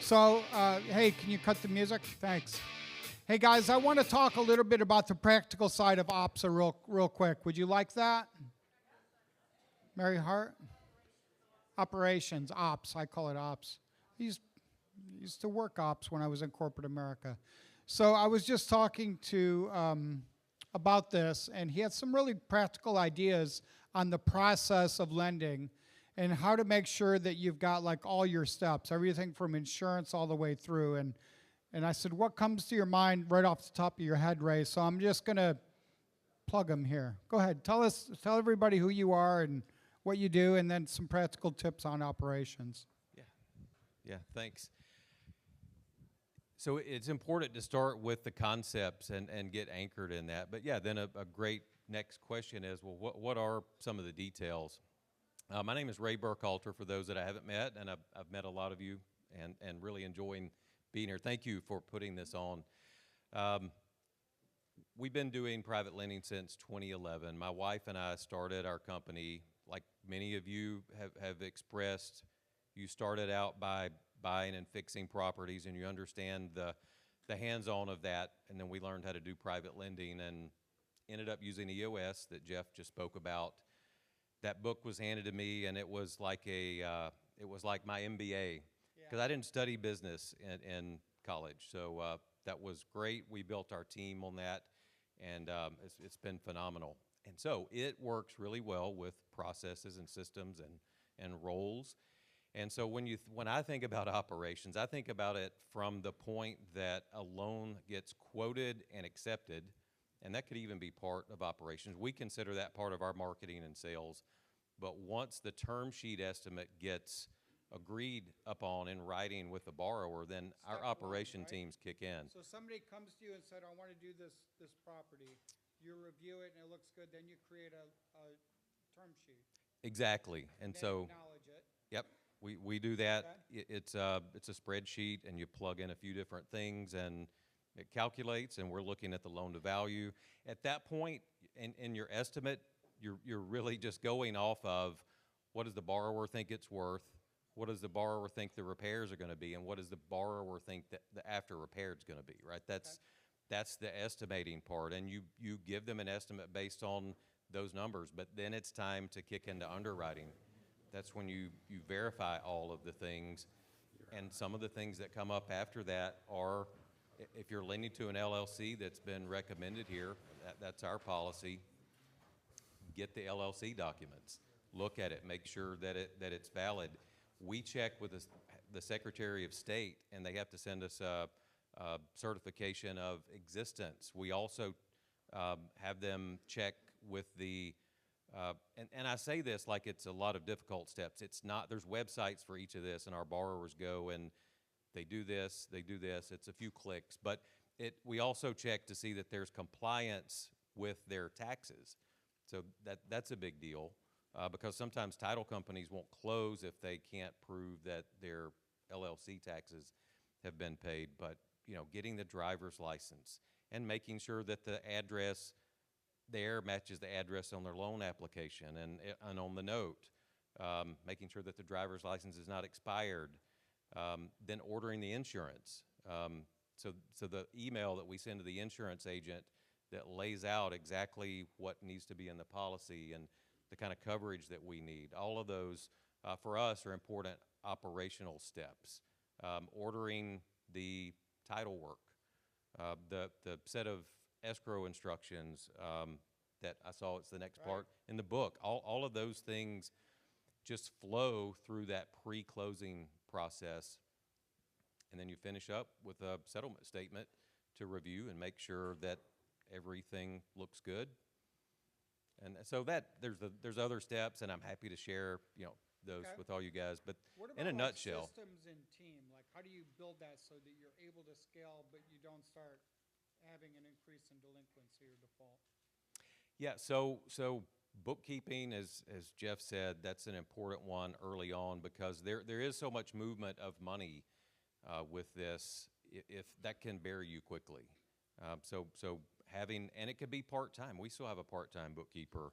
So, hey, can you cut the music? Thanks. Hey guys, I want to talk a little bit about the practical side of ops real quick. Would you like that? Mary Hart? Operations, ops. I call it ops. I used to work ops when I was in corporate America. So I was just talking to about this, and he had some really practical ideas on the process of lending and how to make sure that you've got like all your steps, everything from insurance all the way through. And I said, what comes to your mind right off the top of your head, Ray? So I'm just going to plug him here. Go ahead. Tell everybody who you are and what you do, and then some practical tips on operations. Yeah, thanks. So it's important to start with the concepts and get anchored in that. But yeah, then a great next question is, well, what are some of the details? My name is Ray Burkhalter, for those that I haven't met, and I've met a lot of you and really enjoying being here. Thank you for putting this on. We've been doing private lending since 2011. My wife and I started our company, like many of you have expressed. You started out by buying and fixing properties, and you understand the hands-on of that, and then we learned how to do private lending and ended up using EOS that Jeff just spoke about. That book was handed to me, and it was like my MBA, because I didn't study business in college. So that was great. We built our team on that, and it's been phenomenal. And so it works really well with processes and systems and roles. And so when I think about operations, I think about it from the point that a loan gets quoted and accepted, and that could even be part of operations. We consider that part of our marketing and sales. But once the term sheet estimate gets agreed upon in writing with the borrower, then our operation teams kick in. So somebody comes to you and said, I want to do this property. You review it and it looks good. Then you create a term sheet. Exactly. And so acknowledge it. Yep. We do that. Okay. It's a spreadsheet, and you plug in a few different things, and it calculates, and we're looking at the loan to value. At that point, in your estimate, you're really just going off of what does the borrower think it's worth, what does the borrower think the repairs are going to be, and what does the borrower think that the after repair is going to be, right? That's the estimating part, and you give them an estimate based on those numbers, but then it's time to kick into underwriting. That's when you verify all of the things, and some of the things that come up after that are, if you're lending to an LLC that's been recommended here, that's our policy, get the LLC documents, look at it, make sure that it's valid. We check with the Secretary of State, and they have to send us a certification of existence. We also have them check with the and I say this like it's a lot of difficult steps. It's not. There's websites for each of this, and our borrowers go and they do this, It's a few clicks. But we also check to see that there's compliance with their taxes. So that's a big deal because sometimes title companies won't close if they can't prove that their LLC taxes have been paid. But getting the driver's license and making sure that the address there matches the address on their loan application and on the note, making sure that the driver's license is not expired, then ordering the insurance. So the email that we send to the insurance agent that lays out exactly what needs to be in the policy and the kind of coverage that we need, all of those for us are important operational steps. Ordering the title work, the set of escrow instructions that I saw, it's the next part in the book. All of those things just flow through that pre-closing process, and then you finish up with a settlement statement to review and make sure that everything looks good. And so that there's other steps, and I'm happy to share those with all you guys. But what about in a nutshell, systems and team? Like, how do you build that so that you're able to scale, but you don't start having an increase in delinquency or default? Yeah, so bookkeeping, as Jeff said, that's an important one early on because there is so much movement of money with this. If that can bury you quickly. So having, and it could be part-time. We still have a part-time bookkeeper.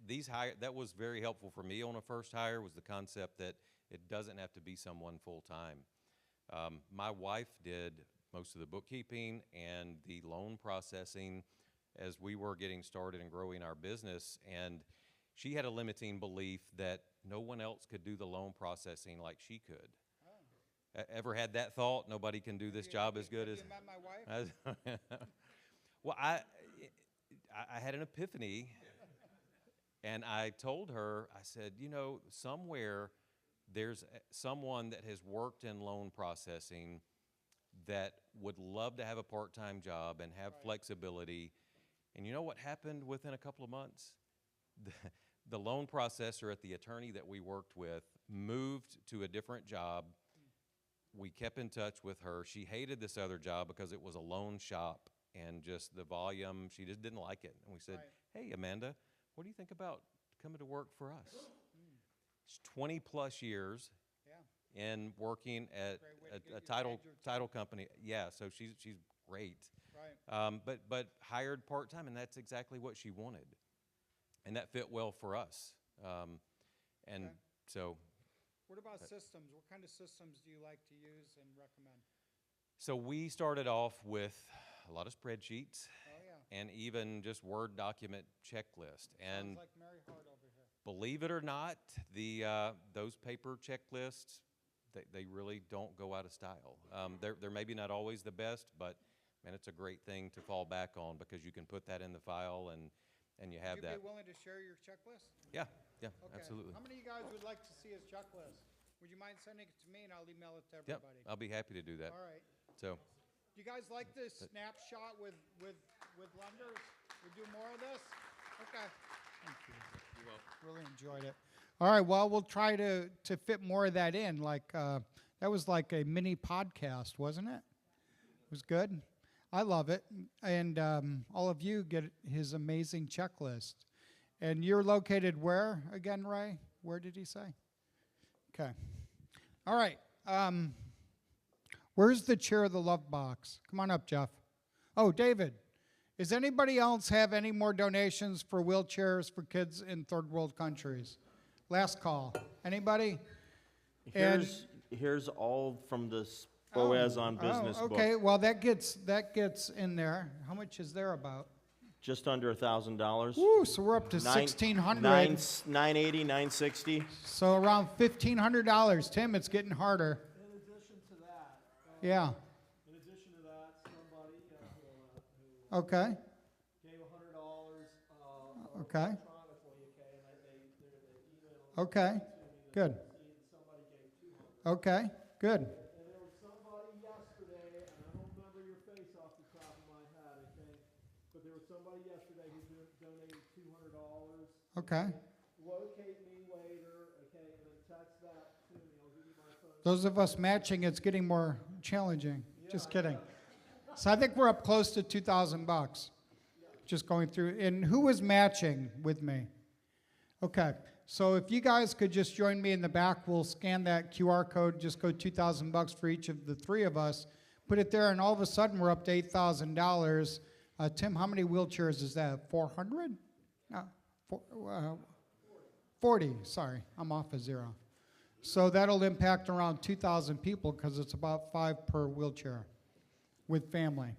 that was very helpful for me on a first hire, was the concept that it doesn't have to be someone full-time. My wife did most of the bookkeeping and the loan processing as we were getting started and growing our business, and she had a limiting belief that no one else could do the loan processing like she could. Ever had that thought? Nobody can do this job as good as... You met my wife? Well, I had an epiphany, and I told her, I said, you know, somewhere there's someone that has worked in loan processing that would love to have a part-time job and have flexibility. And you know what happened within a couple of months? The loan processor at the attorney that we worked with moved to a different job. We kept in touch with her. She hated this other job because it was a loan shop and just the volume, she just didn't like it. And we said, hey, Amanda, what do you think about coming to work for us? It's 20 plus years in working at a title company. Yeah, so she's great. Right. But hired part-time, and that's exactly what she wanted. And that fit well for us. So. What about systems? What kind of systems do you like to use and recommend? So we started off with a lot of spreadsheets. Oh, yeah. And even just Word document checklist. And Sounds like Mary Hart over here. believe it or not, those paper checklists, they really don't go out of style. They're maybe not always the best, but man, it's a great thing to fall back on because you can put that in the file and you have that. Would you be willing to share your checklist? Yeah, Okay. absolutely. How many of you guys would like to see his checklist? Would you mind sending it to me and I'll email it to Yep, everybody? I'll be happy to do that. All right. So, Do you guys like this snapshot with lenders? We do more of this? Okay. Thank you. you're welcome. Really enjoyed it. All right, well, we'll try to fit more of that in. Like, that was like a mini podcast, wasn't it? It was good. I love it. And all of you get his amazing checklist. And you're located where again, Ray? Where did he say? Okay. All right. Where's the chair of the love box? Come on up, Jeff. Oh, David. Does anybody else have any more donations for wheelchairs for kids in third world countries? Last call. Anybody? Here's all from this Boaz on Business book. Okay, well that gets in there. How much is there about? Just under $1,000. Woo, so we're up to $1,600. $980, $960. So around $1,500. Tim, it's getting harder. In addition to that, Yeah. in addition to that, somebody who Okay. gave $100 Okay. electronically, okay, and they emailed Okay. Good. somebody gave $200. Okay. Good. And there was somebody yesterday, and I don't remember your face off the top of my head, okay, but there was somebody yesterday who donated $200. Okay. Locate me later, okay, and then text that to me. I'll give you my phone. Those of us matching, it's getting more challenging. Just kidding. So I think we're up close to $2,000. Just going through. And who was matching with me? Okay. So if you guys could just join me in the back, we'll scan that QR code. Just go $2,000 for each of the three of us. Put it there, and all of a sudden we're up to $8,000. Tim, how many wheelchairs is that? 400? No, 40. Sorry, I'm off a zero. So that'll impact around 2,000 people because it's about 5 per wheelchair with family.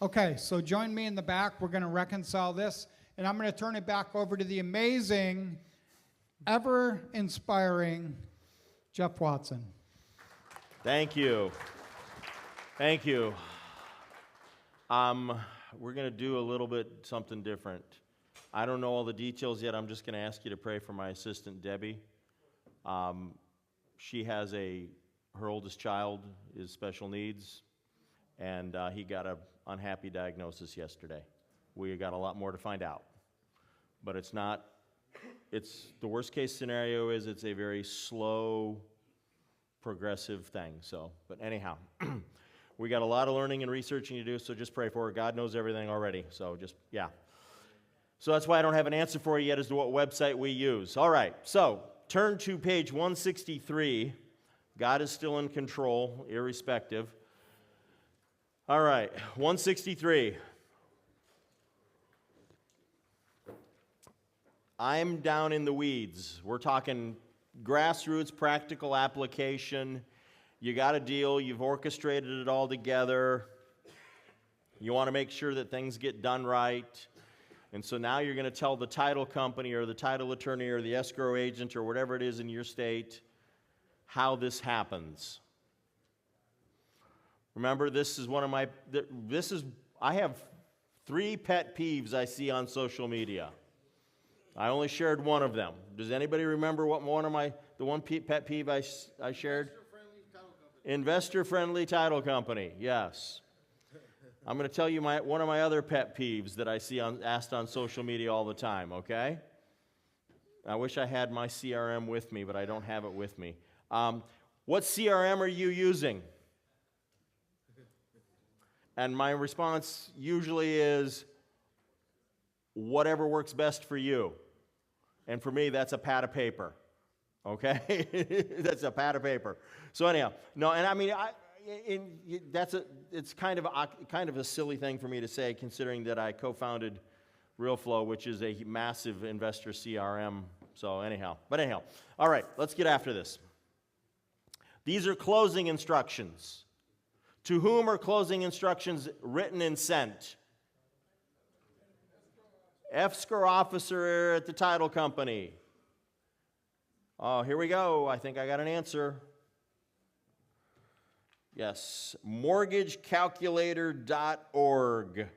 Okay, so join me in the back. We're going to reconcile this, and I'm going to turn it back over to the amazing, ever-inspiring Jeff Watson. Thank you. Thank you. We're going to do a little bit something different. I don't know all the details yet. I'm just going to ask you to pray for my assistant, Debbie. She has her oldest child is special needs, and he got an unhappy diagnosis yesterday. We got a lot more to find out. But the worst case scenario is it's a very slow, progressive thing. But anyhow, we got a lot of learning and researching to do, so just pray for her. God knows everything already, so yeah. So that's why I don't have an answer for you yet as to what website we use. All right, so turn to page 163. God is still in control, irrespective. All right, 163. I'm down in the weeds. We're talking grassroots, practical application. You got a deal, you've orchestrated it all together. You want to make sure that things get done right. And so now you're going to tell the title company or the title attorney or the escrow agent or whatever it is in your state how this happens. Remember, this is one of my, I have 3 pet peeves I see on social media. I only shared one of them. Does anybody remember what pet peeve I shared? Investor-friendly title company, yes. I'm going to tell you one of my other pet peeves that I see asked on social media all the time, okay? I wish I had my CRM with me, but I don't have it with me. What CRM are you using? And my response usually is, whatever works best for you. And for me, that's a pad of paper, okay? That's a pad of paper. So anyhow, no, and I mean, it's kind of a silly thing for me to say, considering that I co-founded RealFlow, which is a massive investor CRM. So anyhow, all right, let's get after this. These are closing instructions. To whom are closing instructions written and sent? Escrow officer at the title company. Oh, here we go. I think I got an answer. Yes, mortgagecalculator.org.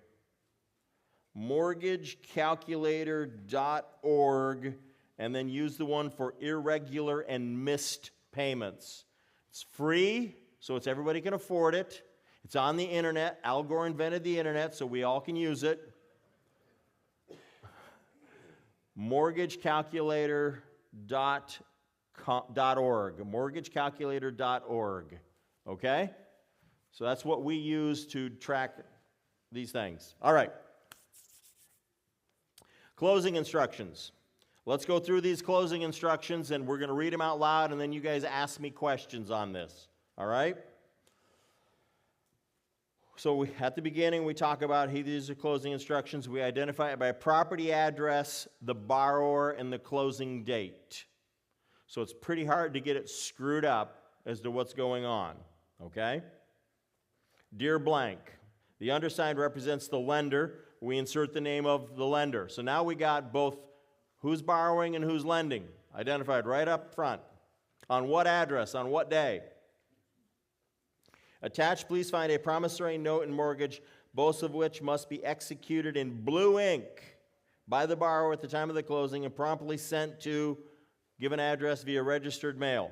Mortgagecalculator.org, and then use the one for irregular and missed payments. It's free, so everybody can afford it. It's on the internet. Al Gore invented the internet, so we all can use it. Mortgagecalculator.org. Mortgagecalculator.org. Okay? So that's what we use to track these things. All right. Closing instructions. Let's go through these closing instructions, and we're going to read them out loud, and then you guys ask me questions on this. All right? So at the beginning, we talk about these are closing instructions. We identify it by property address, the borrower, and the closing date. So it's pretty hard to get it screwed up as to what's going on, okay? Dear blank, the undersigned represents the lender. We insert the name of the lender. So now we got both who's borrowing and who's lending identified right up front. On what address, on what day. Attached, please find a promissory note and mortgage, both of which must be executed in blue ink by the borrower at the time of the closing and promptly sent to given address via registered mail.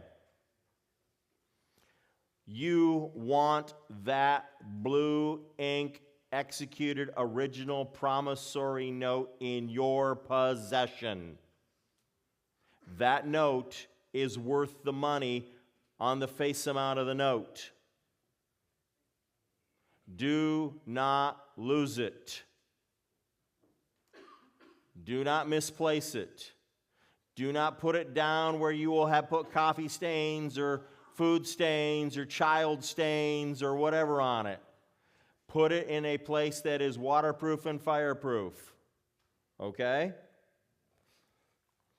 You want that blue ink executed original promissory note in your possession. That note is worth the money on the face amount of the note. Do not lose it. Do not misplace it. Do not put it down where you will have put coffee stains or food stains or child stains or whatever on it. Put it in a place that is waterproof and fireproof. Okay?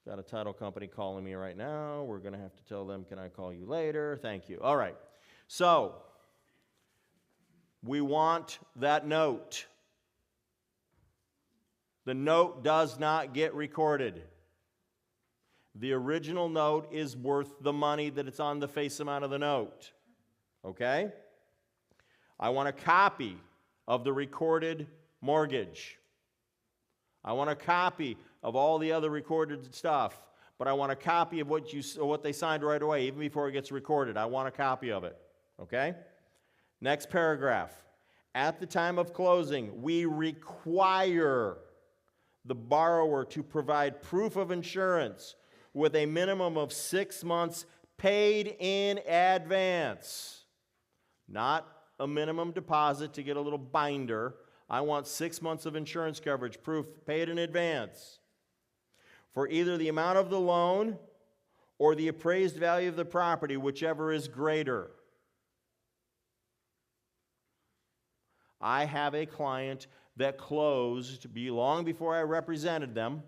Got a title company calling me right now. We're going to have to tell them, can I call you later? Thank you. All right. So, we want that note. The note does not get recorded. The original note is worth the money that it's on the face amount of the note. Okay? I want a copy of the recorded mortgage. I want a copy of all the other recorded stuff, but I want a copy of what they signed right away, even before it gets recorded. I want a copy of it. Okay? Next paragraph. At the time of closing, we require the borrower to provide proof of insurance with a minimum of 6 months paid in advance. Not a minimum deposit to get a little binder. I want 6 months of insurance coverage, proof paid in advance, for either the amount of the loan or the appraised value of the property, whichever is greater. I have a client that closed long before I represented them.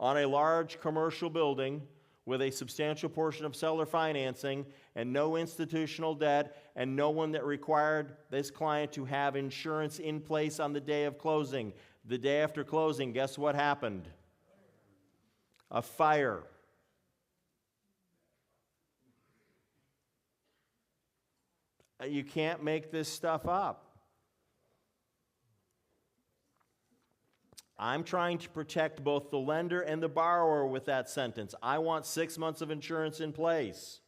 on a large commercial building with a substantial portion of seller financing and no institutional debt and no one that required this client to have insurance in place on the day of closing. The day after closing, guess what happened? A fire. You can't make this stuff up. I'm trying to protect both the lender and the borrower with that sentence. I want 6 months of insurance in place.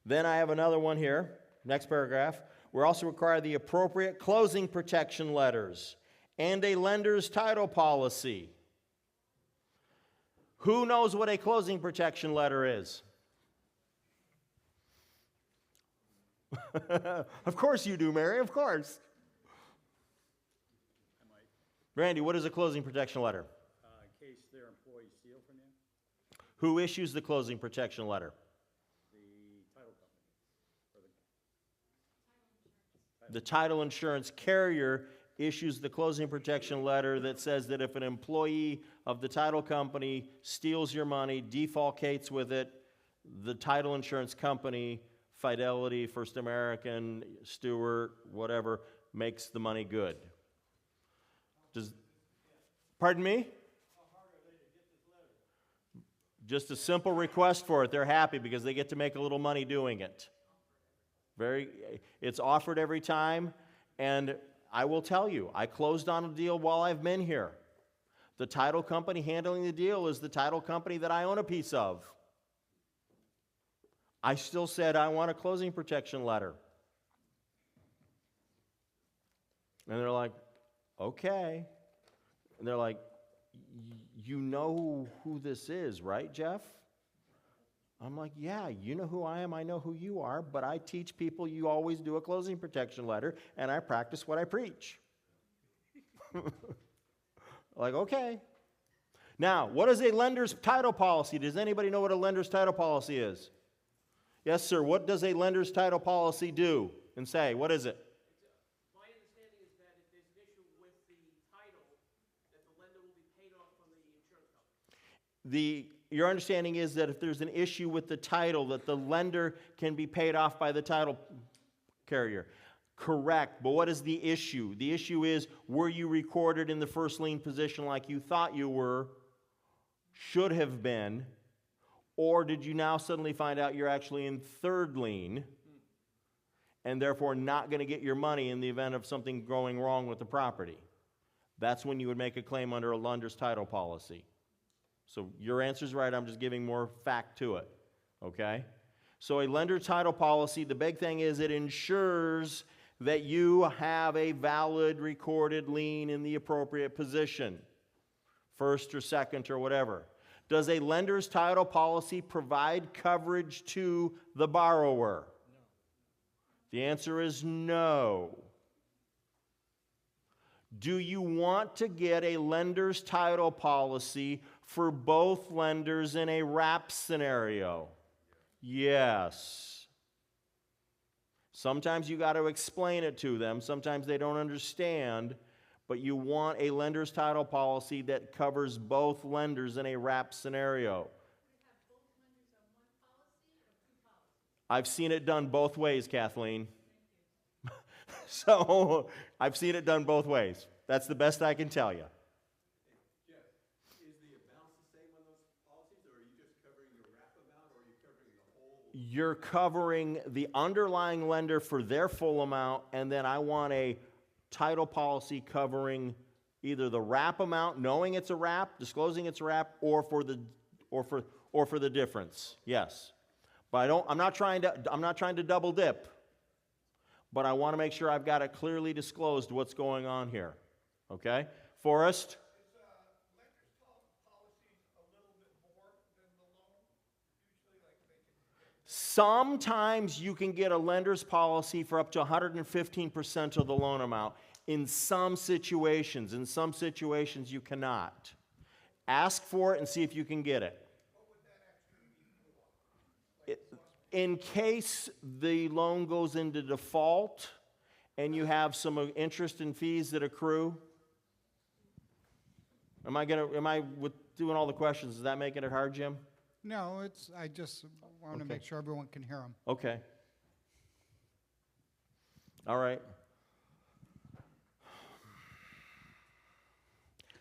Then I have another one here, next paragraph. We're also required the appropriate closing protection letters and a lender's title policy. Who knows what a closing protection letter is? Of course you do, Mary, of course. Randy, what is a closing protection letter? In case their employees steal from you, Who issues the closing protection letter? the title company. The title insurance carrier issues the closing protection letter that says that if an employee of the title company steals your money, defalcates with it, the title insurance company, Fidelity, First American, Stewart, whatever, makes the money good. Pardon me? Just a simple request for it. They're happy because they get to make a little money doing it. It's offered every time, and I will tell you, I closed on a deal while I've been here. The title company handling the deal is the title company that I own a piece of. I still said I want a closing protection letter. And they're like, okay. And they're like, you know who this is, right, Jeff? I'm like, yeah, you know who I am, I know who you are, but I teach people you always do a closing protection letter, and I practice what I preach. Like, okay. Now, what is a lender's title policy? Does anybody know what a lender's title policy is? Yes, sir. What does a lender's title policy do and say? What is it? My understanding is that if there's an issue with the title, that the lender will be paid off from the insurance company. Your understanding is that if there's an issue with the title, that the lender can be paid off by the title carrier. Correct, but what is the issue? The issue is, were you recorded in the first lien position like you thought you were, should have been, or did you now suddenly find out you're actually in third lien and therefore not going to get your money in the event of something going wrong with the property? That's when you would make a claim under a lender's title policy. So your answer's right, I'm just giving more fact to it, okay? So a lender title policy, the big thing is it ensures that you have a valid recorded lien in the appropriate position, first or second or whatever. Does a lender's title policy provide coverage to the borrower? No. The answer is no. Do you want to get a lender's title policy for both lenders in a wrap scenario? Yes. Sometimes you got to explain it to them. Sometimes they don't understand. But you want a lender's title policy that covers both lenders in a wrap scenario. I've seen it done both ways, Kathleen. So I've seen it done both ways. That's the best I can tell you. Jeff, is the amount the same on those policies, or are you just covering the wrap amount, or are you covering the whole? You're covering the underlying lender for their full amount, and then I want a title policy covering either the wrap amount, knowing it's a wrap, disclosing it's a wrap, or for the difference. Yes, but I'm not trying to double dip. But I want to make sure I've got it clearly disclosed what's going on here. Okay, Forrest. Is lender's policy a little bit more than the loan? Usually, like they can. Sometimes you can get a lender's policy for up to 115% of the loan amount. In some situations you cannot. Ask for it and see if you can get it. What would that actually be for? In case the loan goes into default and you have some interest and fees that accrue. Am I doing all the questions. Is that making it hard, Jim? No, I just want to Okay. make sure everyone can hear them. Okay. All right.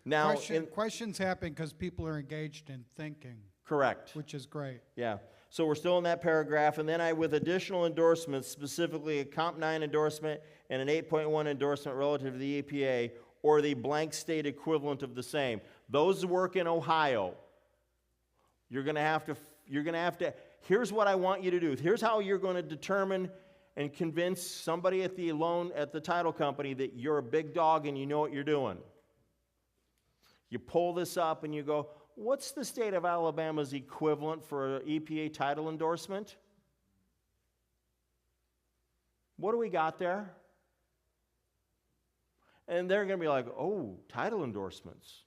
Now, Questions happen because people are engaged in thinking, correct. which is great. Yeah. So we're still in that paragraph, and then with additional endorsements, specifically a Comp 9 endorsement and an 8.1 endorsement relative to the EPA, or the blank state equivalent of the same. Those work in Ohio. You're going to have to, here's what I want you to do. Here's how you're going to determine and convince somebody at the title company that you're a big dog and you know what you're doing. You pull this up and you go, what's the state of Alabama's equivalent for an EPA title endorsement? What do we got there? And they're going to be like, oh, title endorsements.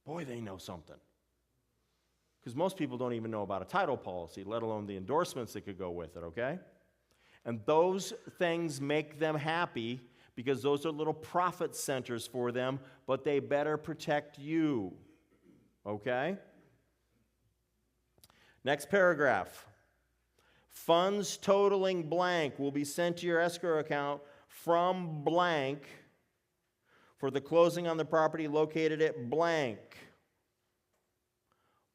Boy, they know something. Because most people don't even know about a title policy, let alone the endorsements that could go with it, okay? And those things make them happy because those are little profit centers for them, but they better protect you, okay? Next paragraph. Funds totaling blank will be sent to your escrow account from blank for the closing on the property located at blank.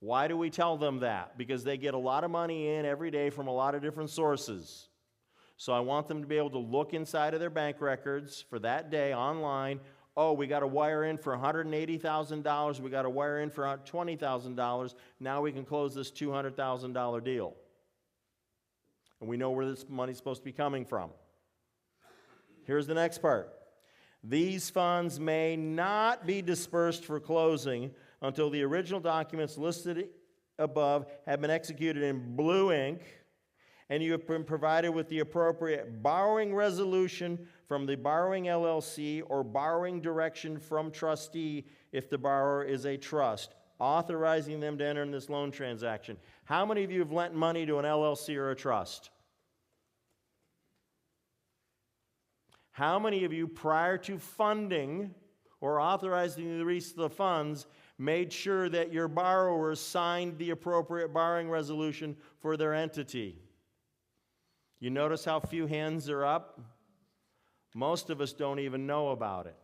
Why do we tell them that? Because they get a lot of money in every day from a lot of different sources. So I want them to be able to look inside of their bank records for that day online. Oh, we got to wire in for $180,000. We got to wire in for $20,000. Now we can close this $200,000 deal. And we know where this money's supposed to be coming from. Here's the next part. These funds may not be dispersed for closing until the original documents listed above have been executed in blue ink and you have been provided with the appropriate borrowing resolution from the borrowing LLC or borrowing direction from trustee if the borrower is a trust, authorizing them to enter in this loan transaction. How many of you have lent money to an LLC or a trust? How many of you, prior to funding or authorizing the release of the funds, made sure that your borrowers signed the appropriate borrowing resolution for their entity? You notice how few hands are up? Most of us don't even know about it.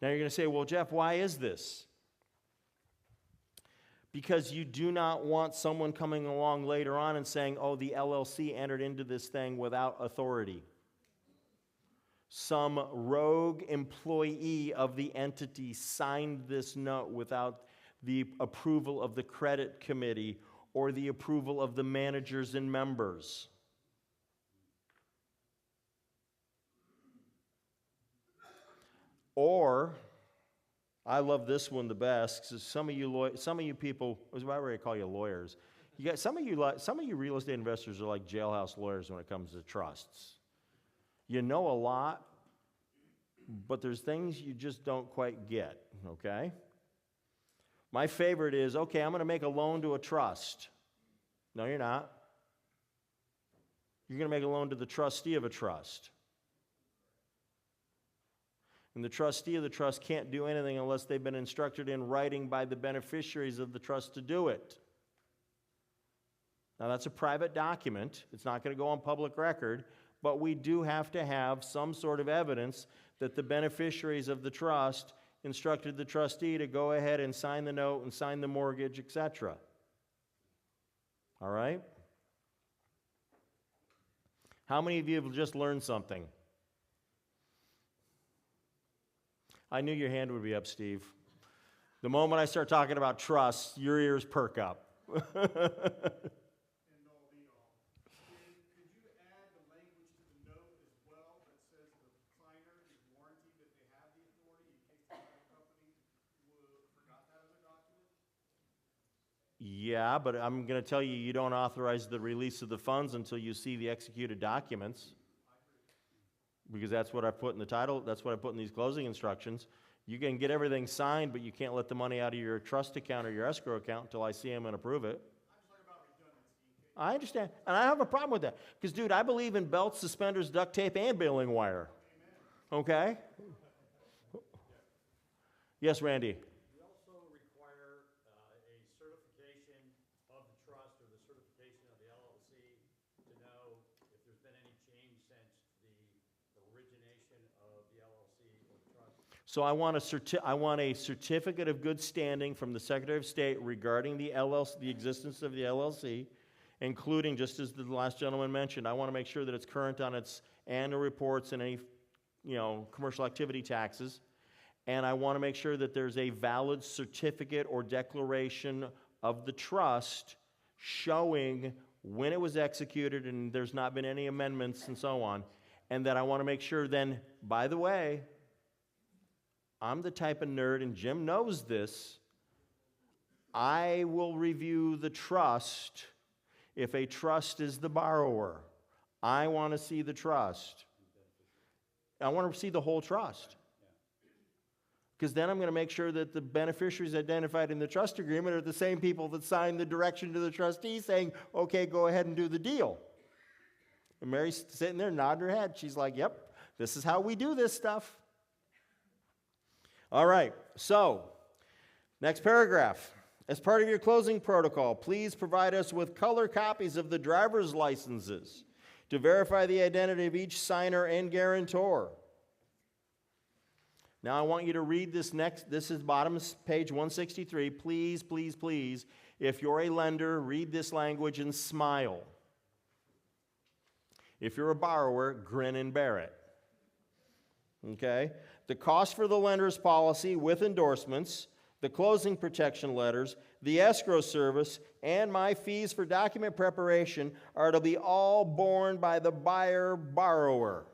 Now you're going to say, well, Jeff, why is this? Because you do not want someone coming along later on and saying, oh, the LLC entered into this thing without authority. Some rogue employee of the entity signed this note without the approval of the credit committee or the approval of the managers and members. Or, I love this one the best because some of you people, why would I call you lawyers? You got some of you real estate investors are like jailhouse lawyers when it comes to trusts. You know a lot, but there's things you just don't quite get, okay? My favorite is, okay, I'm going to make a loan to a trust. No, you're not. You're going to make a loan to the trustee of a trust. And the trustee of the trust can't do anything unless they've been instructed in writing by the beneficiaries of the trust to do it. Now, that's a private document. It's not going to go on public record, but we do have to have some sort of evidence that the beneficiaries of the trust instructed the trustee to go ahead and sign the note and sign the mortgage, etc. All right? How many of you have just learned something? I knew your hand would be up, Steve. The moment I start talking about trust, your ears perk up. Yeah, but I'm going to tell you, you don't authorize the release of the funds until you see the executed documents. Because that's what I put in the title, that's what I put in these closing instructions. You can get everything signed, but you can't let the money out of your trust account or your escrow account until I see them and approve it. I understand, and I have a problem with that. Because, dude, I believe in belts, suspenders, duct tape, and baling wire. Okay? Yes, Randy? We also require a certification of the trust or the certification of the LLC to know if there's been any change since the origination of the LLC or the trust. So I want a certificate of good standing from the Secretary of State regarding the LLC, the existence of the LLC, including, just as the last gentleman mentioned, I want to make sure that it's current on its annual reports and any, commercial activity taxes. And I want to make sure that there's a valid certificate or declaration of the trust showing when it was executed and there's not been any amendments and so on. And that I want to make sure then, by the way, I'm the type of nerd, and Jim knows this, I will review the trust if a trust is the borrower. I want to see the trust. I want to see the whole trust. Because then I'm going to make sure that the beneficiaries identified in the trust agreement are the same people that signed the direction to the trustee saying, okay, go ahead and do the deal. And Mary's sitting there nodding her head. She's like, yep, this is how we do this stuff. All right, so next paragraph. As part of your closing protocol, please provide us with color copies of the driver's licenses to verify the identity of each signer and guarantor. Now I want you to read this next, this is bottom page 163. Please, please, please, if you're a lender, read this language and smile. If you're a borrower, grin and bear it. Okay? The cost for the lender's policy with endorsements, the closing protection letters, the escrow service, and my fees for document preparation are to be all borne by the buyer-borrower.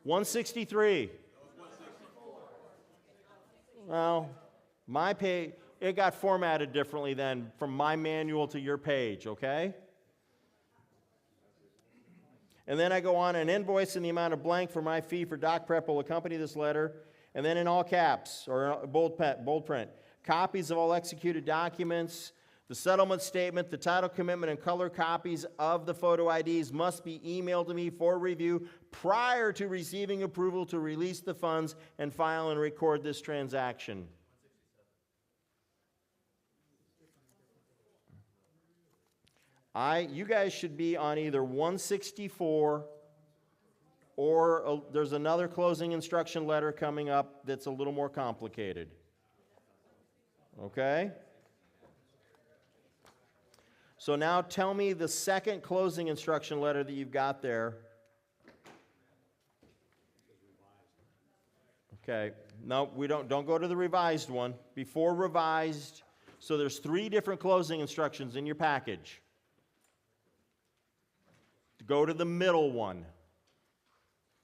$163. Well, my page, it got formatted differently then from my manual to your page, okay? And then I go on, an invoice in the amount of blank for my fee for doc prep will accompany this letter. And then in all caps, or bold print, copies of all executed documents, the settlement statement, the title commitment, and color copies of the photo IDs must be emailed to me for review prior to receiving approval to release the funds and file and record this transaction. You guys should be on either 164 or there's another closing instruction letter coming up that's a little more complicated. Okay? So now tell me the second closing instruction letter that you've got there. Okay. No, we don't go to the revised one. Before revised, so there's 3 different closing instructions in your package. Go to the middle one.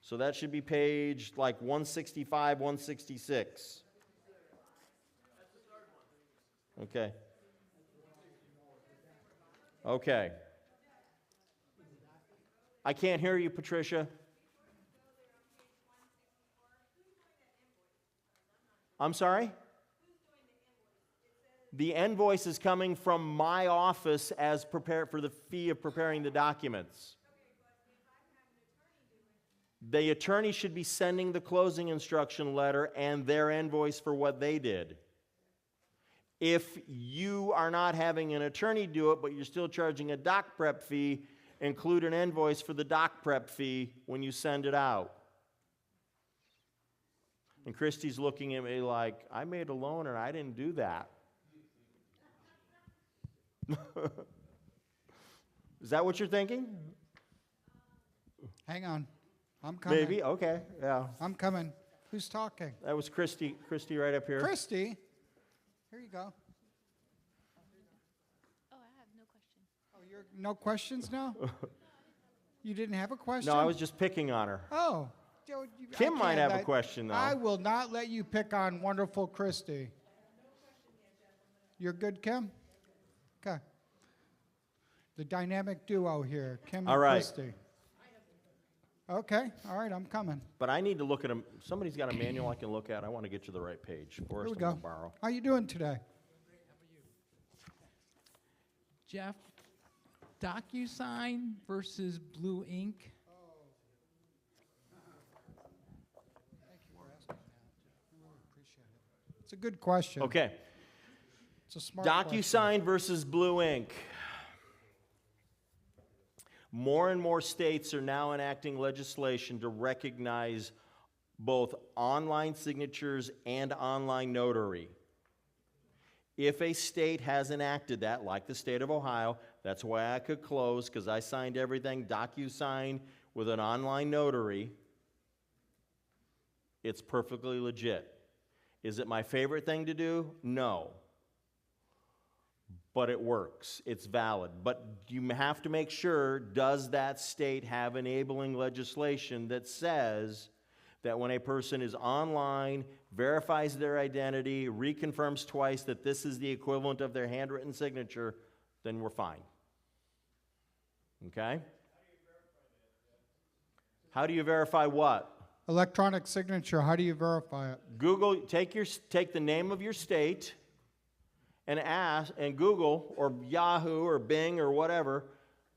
So that should be page like 165, 166. Okay. Okay. I can't hear you, Patricia. I'm sorry? The invoice is coming from my office as prepared for the fee of preparing the documents. The attorney should be sending the closing instruction letter and their invoice for what they did. If you are not having an attorney do it, but you're still charging a doc prep fee, include an invoice for the doc prep fee when you send it out. And Christy's looking at me like, I made a loan and I didn't do that. Is that what you're thinking? Hang on. I'm coming. Maybe, okay, yeah. I'm coming. Who's talking? That was Christy right up here. Christy. Here you go. Oh, I have no question. Oh, you're no questions now? You didn't have a question? No, I was just picking on her. Oh. Kim might have a question, though. I will not let you pick on wonderful Christy. You're good, Kim? Okay. The dynamic duo here, Kim All and right. Christy. Okay, all right, I'm coming. But I need to look at them. Somebody's got a manual I can look at. I want to get you the right page. Here Forrest, we I'm go. gonna borrow. How you doing today? Jeff, DocuSign versus Blue Ink. Oh, It's a good question. Okay. It's a smart question. DocuSign versus Blue Ink. More and more states are now enacting legislation to recognize both online signatures and online notary. If a state has enacted that, like the state of Ohio, that's why I could close, because I signed everything DocuSign with an online notary. It's perfectly legit. Is it my favorite thing to do? No. But it works. It's valid. But you have to make sure, does that state have enabling legislation that says that when a person is online, verifies their identity, reconfirms twice that this is the equivalent of their handwritten signature, then we're fine. Okay? How do you verify what? Electronic signature, how do you verify it? Google, take the name of your state and ask, and Google or Yahoo or Bing or whatever,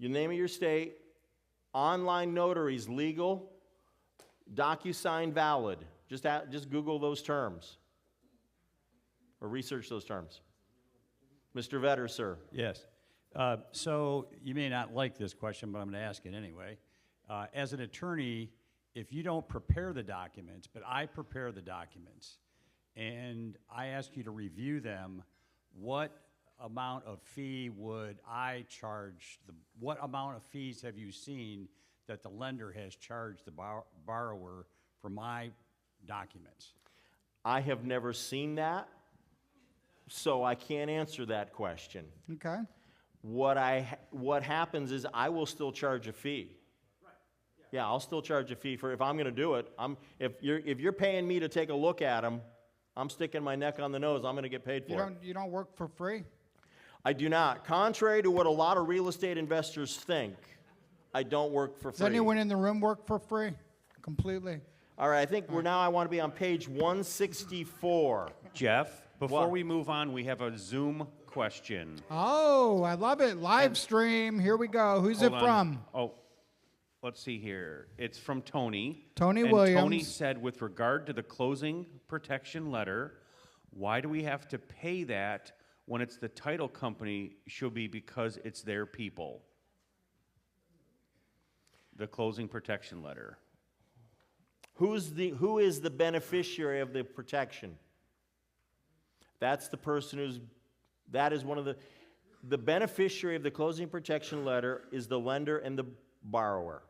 the name of your state, online notaries, legal, DocuSign valid. Just Google those terms or research those terms. Mr. Vetter, sir. Yes. So you may not like this question, but I'm going to ask it anyway. As an attorney, if you don't prepare the documents, but I prepare the documents, and I ask you to review them, what amount of fee would I charge? What amount of fees have you seen that the lender has charged the borrower for my documents? I have never seen that, so I can't answer that question. Okay. What happens is I will still charge a fee. Yeah, I'll still charge a fee for if I'm going to do it. If you're paying me to take a look at them, I'm sticking my neck on the nose. I'm going to get paid for it. You don't work for free? I do not. Contrary to what a lot of real estate investors think, I don't work for free. Does anyone in the room work for free? Completely? All right, I think I want to be on page 164. Jeff, before What? we move on, we have a Zoom question. Oh, I love it. Live stream. Here we go. Who's it Hold on. from? Oh, let's see here. It's from Tony. Tony and Williams. Tony said, with regard to the closing protection letter, why do we have to pay that when it's the title company? Should be because it's their people. The closing protection letter. Who is the beneficiary of the protection? That's the person that is one of the beneficiary of the closing protection letter is the lender and the borrower.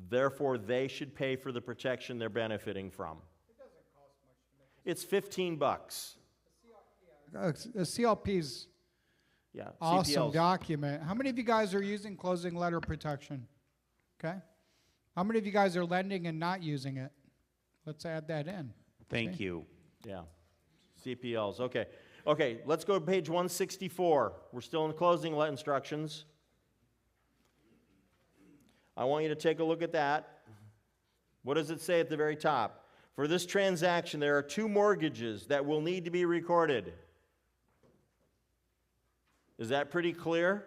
Therefore, they should pay for the protection they're benefiting from. It doesn't cost much to make. It's $15. A CLP's Yeah. awesome CPLs. document. How many of you guys are using closing letter protection? Okay. How many of you guys are lending and not using it? Let's add that in. Thank you. Yeah. CPLs. Okay. Okay, let's go to page 164. We're still in the closing instructions. I want you to take a look at that. What does it say at the very top? For this transaction, there are 2 mortgages that will need to be recorded. Is that pretty clear?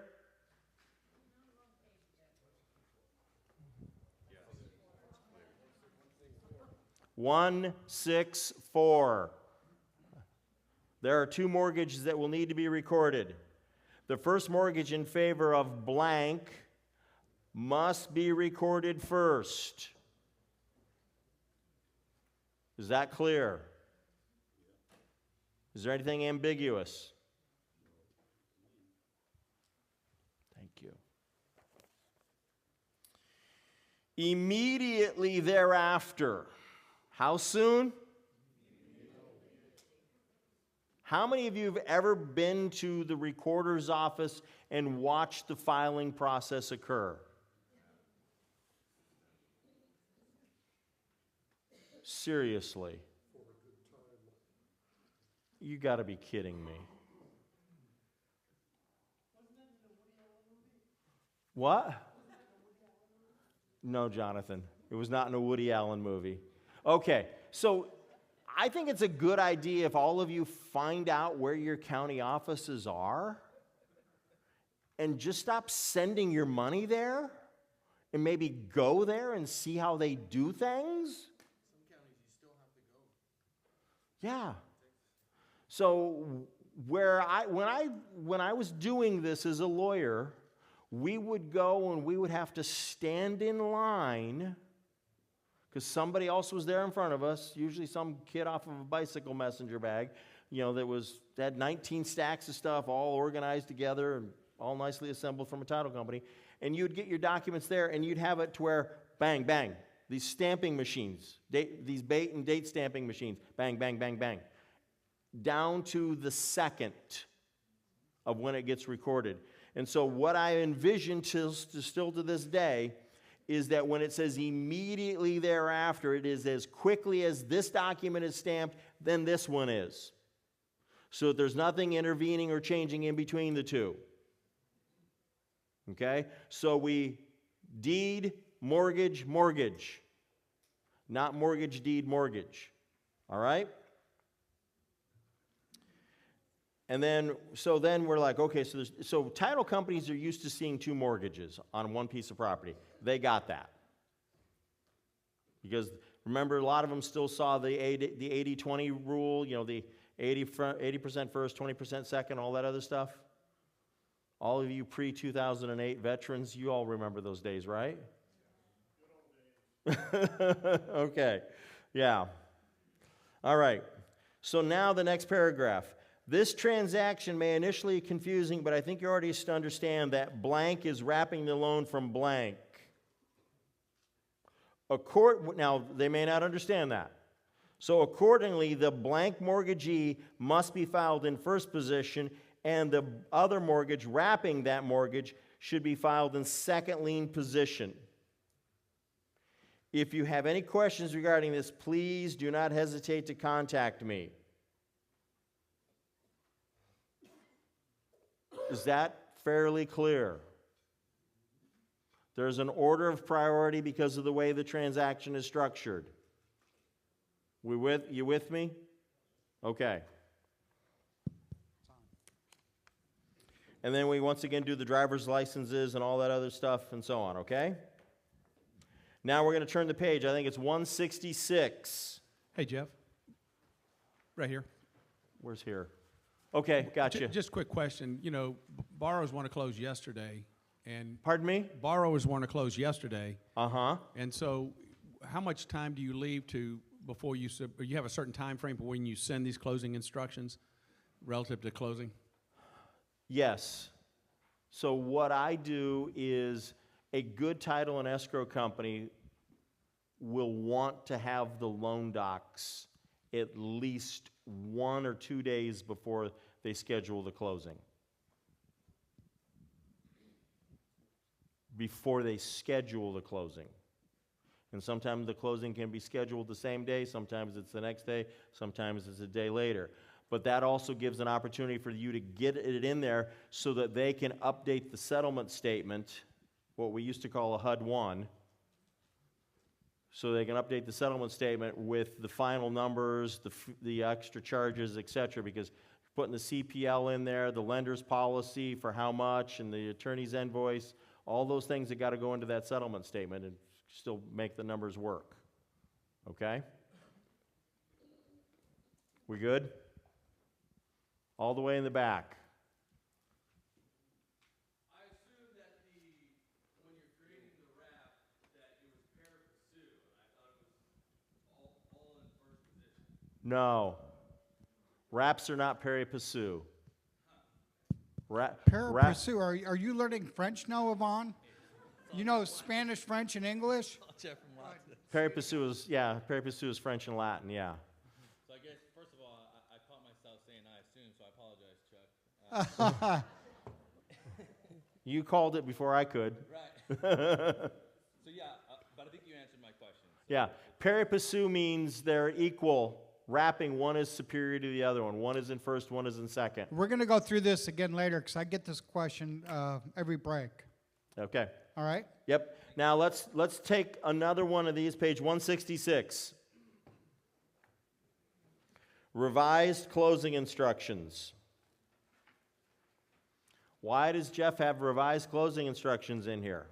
Yeah. 164. There are 2 mortgages that will need to be recorded. The first mortgage in favor of blank must be recorded first. Is that clear? Is there anything ambiguous? Thank you. Immediately thereafter. How soon? How many of you have ever been to the recorder's office and watched the filing process occur? Seriously. You got to be kidding me. What? No, Jonathan. It was not in a Woody Allen movie. Okay, so I think it's a good idea if all of you find out where your county offices are and just stop sending your money there and maybe go there and see how they do things. Yeah. So when I was doing this as a lawyer, we would go and we would have to stand in line because somebody else was there in front of us, usually some kid off of a bicycle messenger bag, that had 19 stacks of stuff all organized together and all nicely assembled from a title company. And you'd get your documents there and you'd have it to where, bang, bang, these stamping machines, these bait and date stamping machines, bang, bang, bang, bang, down to the second of when it gets recorded. And so what I envision still to this day is that when it says immediately thereafter, it is as quickly as this document is stamped, then this one is. So that there's nothing intervening or changing in between the two. Okay? So we deed, mortgage, mortgage. Not mortgage, deed, mortgage. All right? And then we're like, okay, so title companies are used to seeing two mortgages on one piece of property. They got that. Because remember, a lot of them still saw the 80-20 rule, the 80% first, 20% second, all that other stuff. All of you pre-2008 veterans, you all remember those days, right? Okay, yeah. All right, so now the next paragraph. This transaction may initially be confusing, but I think you already understand that blank is wrapping the loan from blank. Now, they may not understand that. So accordingly, the blank mortgagee must be filed in first position, and the other mortgage wrapping that mortgage should be filed in second lien position. If you have any questions regarding this, please do not hesitate to contact me. Is that fairly clear? There's an order of priority because of the way the transaction is structured. You with me? Okay. And then we once again do the driver's licenses and all that other stuff and so on, okay? Now we're going to turn the page. I think it's 166. Hey, Jeff. Right here. Where's here? Okay, gotcha. Just a quick question. Borrowers want to close yesterday. And Pardon me? Borrowers want to close yesterday. Uh-huh. And so how much time do you leave before you have a certain time frame for when you send these closing instructions relative to closing? Yes. So what I do is a good title and escrow company will want to have the loan docs at least 1 or 2 days before they schedule the closing. Before they schedule the closing. And sometimes the closing can be scheduled the same day, sometimes it's the next day, sometimes it's a day later. But that also gives an opportunity for you to get it in there so that they can update the settlement statement, what we used to call a HUD-1, so they can update the settlement statement with the final numbers, the extra charges, etc. Because putting the CPL in there, the lender's policy for how much, and the attorney's invoice, all those things that got to go into that settlement statement and still make the numbers work. Okay? We good? All the way in the back. I assume that when you're creating the wrap, that it was pari passu, and I thought it was all in first position. No. Wraps are not pari passu. Pari passu. Are you learning French now, Yvonne? You know Spanish, French, and English? Pari passu is French and Latin, yeah. So I guess, first of all, I caught myself saying I assume, so I apologize, Chuck. You called it before I could. Right. So yeah, but I think you answered my question. So Yeah. Pari passu means they're equal. Wrapping, one is superior to the other one. One is in first, one is in second. We're going to go through this again later because I get this question every break. Okay. All right? Yep. Now let's take another one of these, page 166. Revised closing instructions. Why does Jeff have revised closing instructions in here?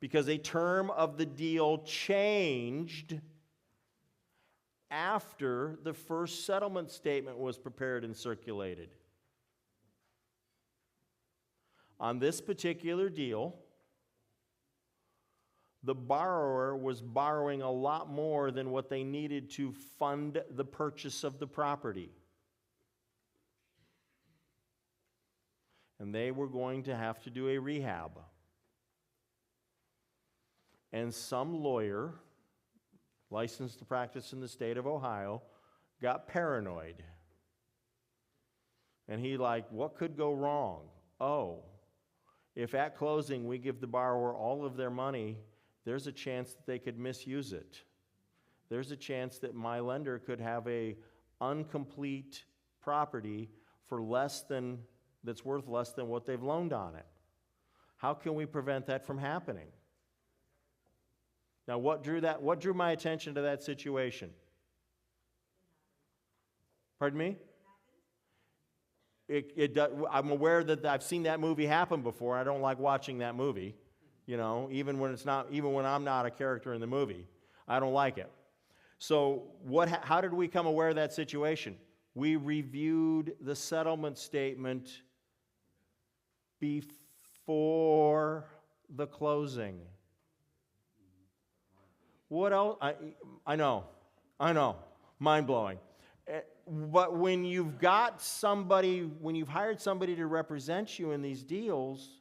Because a term of the deal changed after the first settlement statement was prepared and circulated. On this particular deal, the borrower was borrowing a lot more than what they needed to fund the purchase of the property. And they were going to have to do a rehab. And some lawyer, licensed to practice in the state of Ohio, got paranoid. And he like, what could go wrong? Oh, if at closing we give the borrower all of their money, there's a chance that they could misuse it. There's a chance that my lender could have a incomplete property for that's worth less than what they've loaned on it. How can we prevent that from happening? Now, what drew my attention to that situation? Pardon me? I'm aware that I've seen that movie happen before. I don't like watching that movie, even when I'm not a character in the movie. I don't like it. So how did we become aware of that situation? We reviewed the settlement statement before the closing. What else? I know, mind-blowing. But when you've hired somebody to represent you in these deals,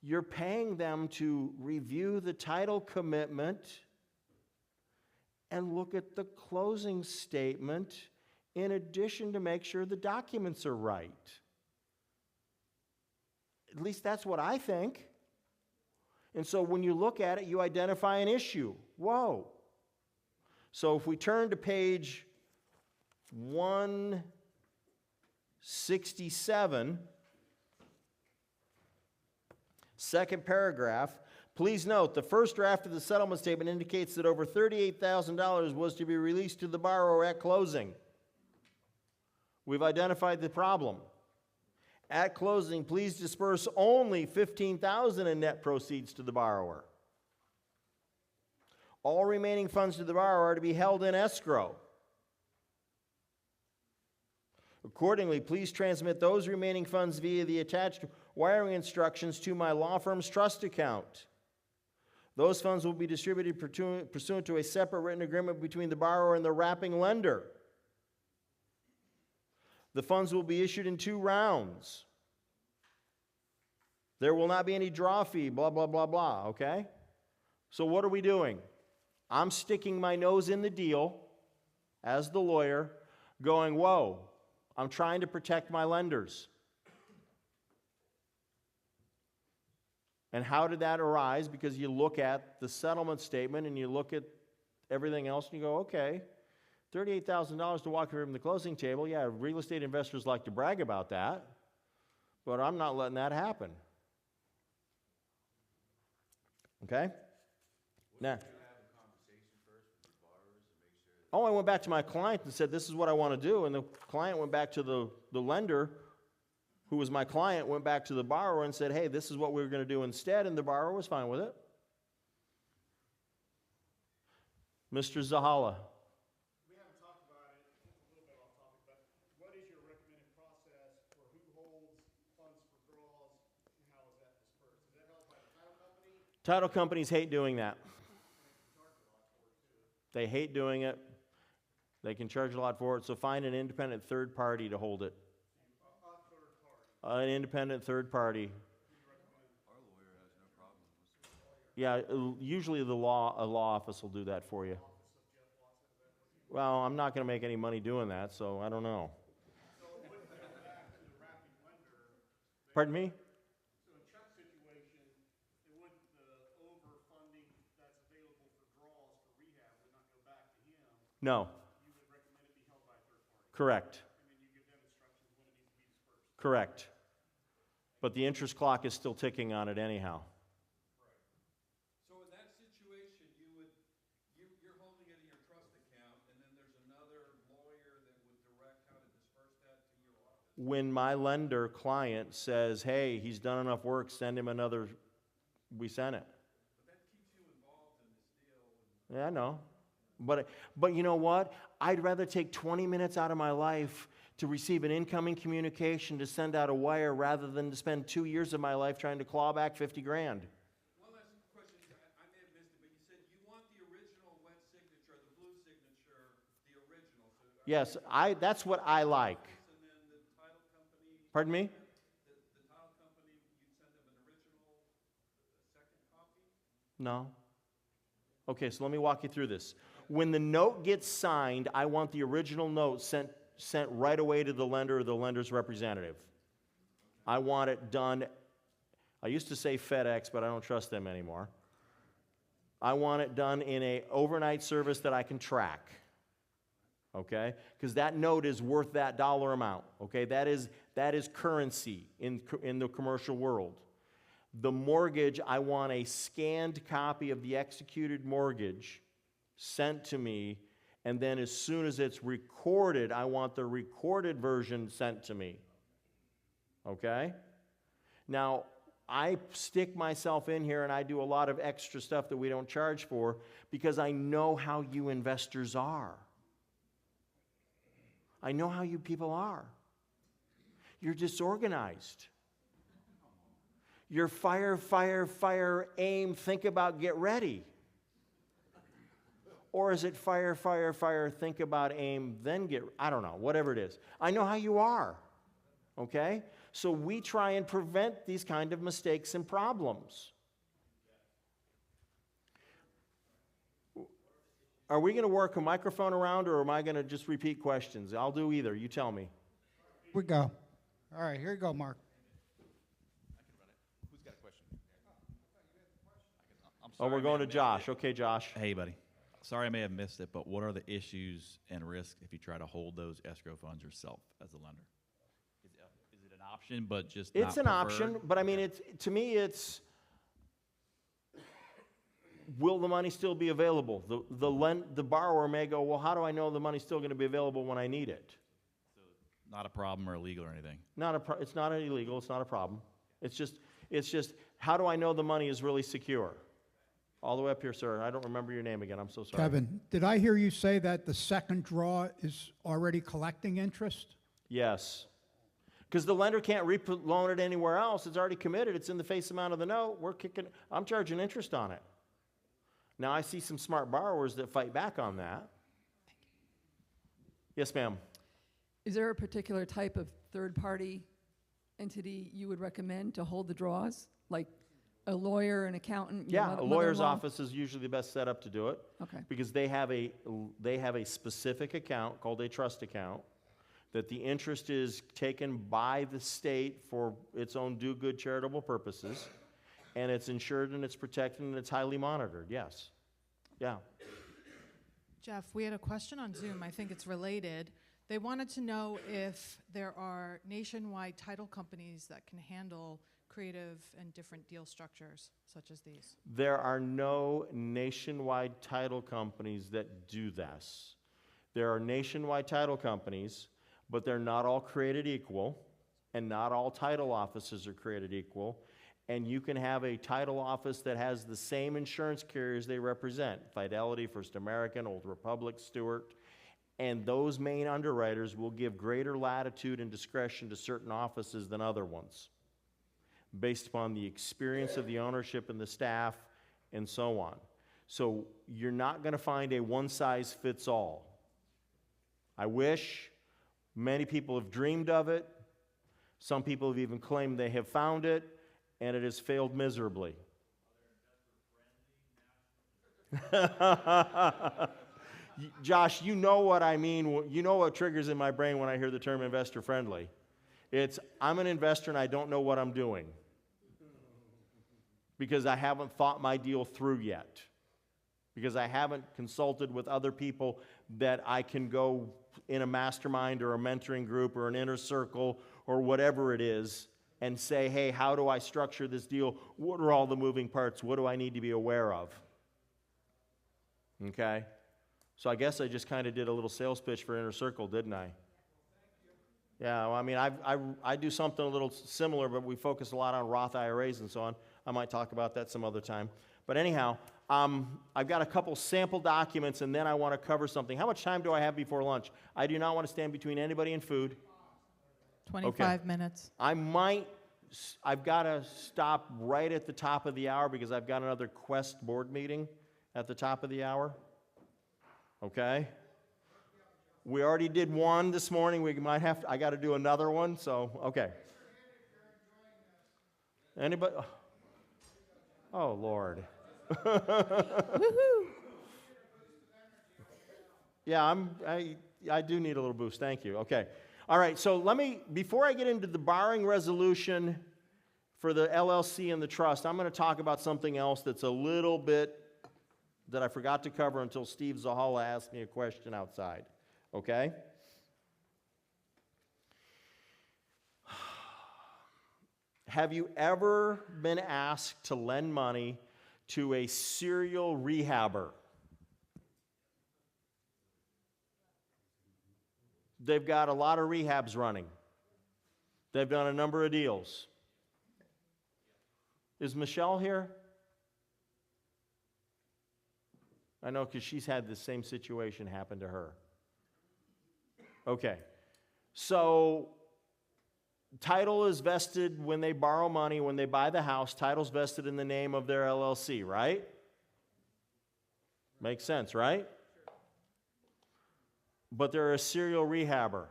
you're paying them to review the title commitment and look at the closing statement in addition to make sure the documents are right. At least that's what I think. And so when you look at it, you identify an issue. Whoa. So if we turn to page 167, second paragraph, please note the first draft of the settlement statement indicates that over $38,000 was to be released to the borrower at closing. We've identified the problem. At closing, please disperse only $15,000 in net proceeds to the borrower. All remaining funds to the borrower are to be held in escrow. Accordingly, please transmit those remaining funds via the attached wiring instructions to my law firm's trust account. Those funds will be distributed pursuant to a separate written agreement between the borrower and the wrapping lender. The funds will be issued in 2 rounds. There will not be any draw fee, blah, blah, blah, blah, okay? So what are we doing? I'm sticking my nose in the deal as the lawyer, going, whoa, I'm trying to protect my lenders. And how did that arise? Because you look at the settlement statement and you look at everything else and you go, okay, $38,000 to walk away from the closing table. Yeah, real estate investors like to brag about that, but I'm not letting that happen. Okay? Now. Oh, I went back to my client and said, this is what I want to do. And the client went back to the lender, who was my client, went back to the borrower and said, hey, this is what we were going to do instead. And the borrower was fine with it. Mr. Zahala. We haven't talked about it, it's a little bit off topic, but what is your recommended process for who holds funds for draws and how is that dispersed? Is that held by the title company? Title companies hate doing that. They hate doing it. They can charge a lot for it, so find an independent third party to hold it. An independent third party. Yeah, usually a law office will do that for you. Well, I'm not going to make any money doing that, so I don't know. Pardon me? So in Chuck's situation, it wouldn't, the overfunding that's available for draws for rehab would not go back to him. No. You would recommend it be held by a third party. Correct. And then you give them instructions when it needs to be dispersed. Correct. But the interest clock is still ticking on it anyhow. So in that situation, you're holding it in your trust account, and then there's another lawyer that would direct how to disperse that to your office? When my lender client says, hey, he's done enough work, send him another, we send it. But that keeps you involved in this deal. Yeah, I know. But you know what? I'd rather take 20 minutes out of my life to receive an incoming communication to send out a wire rather than to spend 2 years of my life trying to claw back 50 grand. One last question, I may have missed it, but you said you want the original wet signature, the blue signature, the original. So Yes, that's what I like. and then the title company, Pardon me? the title company, you'd send them an original, second copy? No. Okay, so let me walk you through this. When the note gets signed, I want the original note sent right away to the lender or the lender's representative. I want it done, I used to say FedEx, but I don't trust them anymore. I want it done in an overnight service that I can track. Okay? Because that note is worth that dollar amount. Okay? That is currency in the commercial world. The mortgage, I want a scanned copy of the executed mortgage sent to me, and then as soon as it's recorded, I want the recorded version sent to me. Okay? Now, I stick myself in here and I do a lot of extra stuff that we don't charge for because I know how you investors are. I know how you people are. You're disorganized. You're fire, fire, fire, aim, think about, get ready. Or is it fire, fire, fire, think about, aim, then get, I don't know, whatever it is. I know how you are, okay? So we try and prevent these kind of mistakes and problems. Are we going to work a microphone around, or am I going to just repeat questions? I'll do either. You tell me. Here we go. All right, here you go, Mark. Who's got a question? I'm Oh, sorry, we're I going may to have Josh. missed Okay, Josh. it. Hey, buddy. Sorry I may have missed it, but what are the issues and risks if you try to hold those escrow funds yourself as a lender? Is it an option, but just It's not an option, preferred? but I mean, to me, it's, will the money still be available? The borrower may go, well, how do I know the money's still going to be available when I need it? Not a problem or illegal or anything? It's not illegal. It's not a problem. It's just, how do I know the money is really secure? All the way up here, sir. I don't remember your name again. I'm so sorry. Kevin, did I hear you say that the second draw is already collecting interest? Yes. Because the lender can't loan it anywhere else. It's already committed. It's in the face amount of the note. I'm charging interest on it. Now, I see some smart borrowers that fight back on that. Yes, ma'am. Is there a particular type of third-party entity you would recommend to hold the draws? Like a lawyer, an accountant? Yeah, a lawyer's office is usually the best setup to do it. Okay. Because they have a specific account called a trust account that the interest is taken by the state for its own do-good charitable purposes, and it's insured and it's protected and it's highly monitored, yes. Yeah. Jeff, we had a question on Zoom. I think it's related. They wanted to know if there are nationwide title companies that can handle creative and different deal structures such as these. There are no nationwide title companies that do this. There are nationwide title companies, but they're not all created equal, and not all title offices are created equal. And you can have a title office that has the same insurance carriers they represent, Fidelity, First American, Old Republic, Stewart, and those main underwriters will give greater latitude and discretion to certain offices than other ones, based upon the experience of the ownership and the staff and so on. So you're not going to find a one-size-fits-all. I wish. Many people have dreamed of it. Some people have even claimed they have found it, and it has failed miserably. Josh, you know what I mean. You know what triggers in my brain when I hear the term investor friendly. It's, I'm an investor and I don't know what I'm doing because I haven't thought my deal through yet, because I haven't consulted with other people that I can go in a mastermind or a mentoring group or an inner circle or whatever it is and say, hey, how do I structure this deal? What are all the moving parts? What do I need to be aware of? Okay? So I guess I just kind of did a little sales pitch for Inner Circle, didn't I? Yeah, well, I mean, I do something a little similar, but we focus a lot on Roth IRAs and so on. I might talk about that some other time. But anyhow, I've got a couple sample documents, and then I want to cover something. How much time do I have before lunch? I do not want to stand between anybody and food. 25 minutes. I've got to stop right at the top of the hour because I've got another Quest board meeting at the top of the hour. Okay? We already did one this morning. I got to do another one, so, okay. Anybody? Oh, Lord. Yeah, I do need a little boost. Thank you. Okay. All right, so before I get into the borrowing resolution for the LLC and the trust, I'm going to talk about something else that's a little bit that I forgot to cover until Steve Zahala asked me a question outside. Okay? Have you ever been asked to lend money to a serial rehabber? They've got a lot of rehabs running. They've done a number of deals. Is Michelle here? I know because she's had the same situation happen to her. Okay. So, title is vested when they borrow money, when they buy the house, title's vested in the name of their LLC, right? Makes sense, right? But they're a serial rehabber.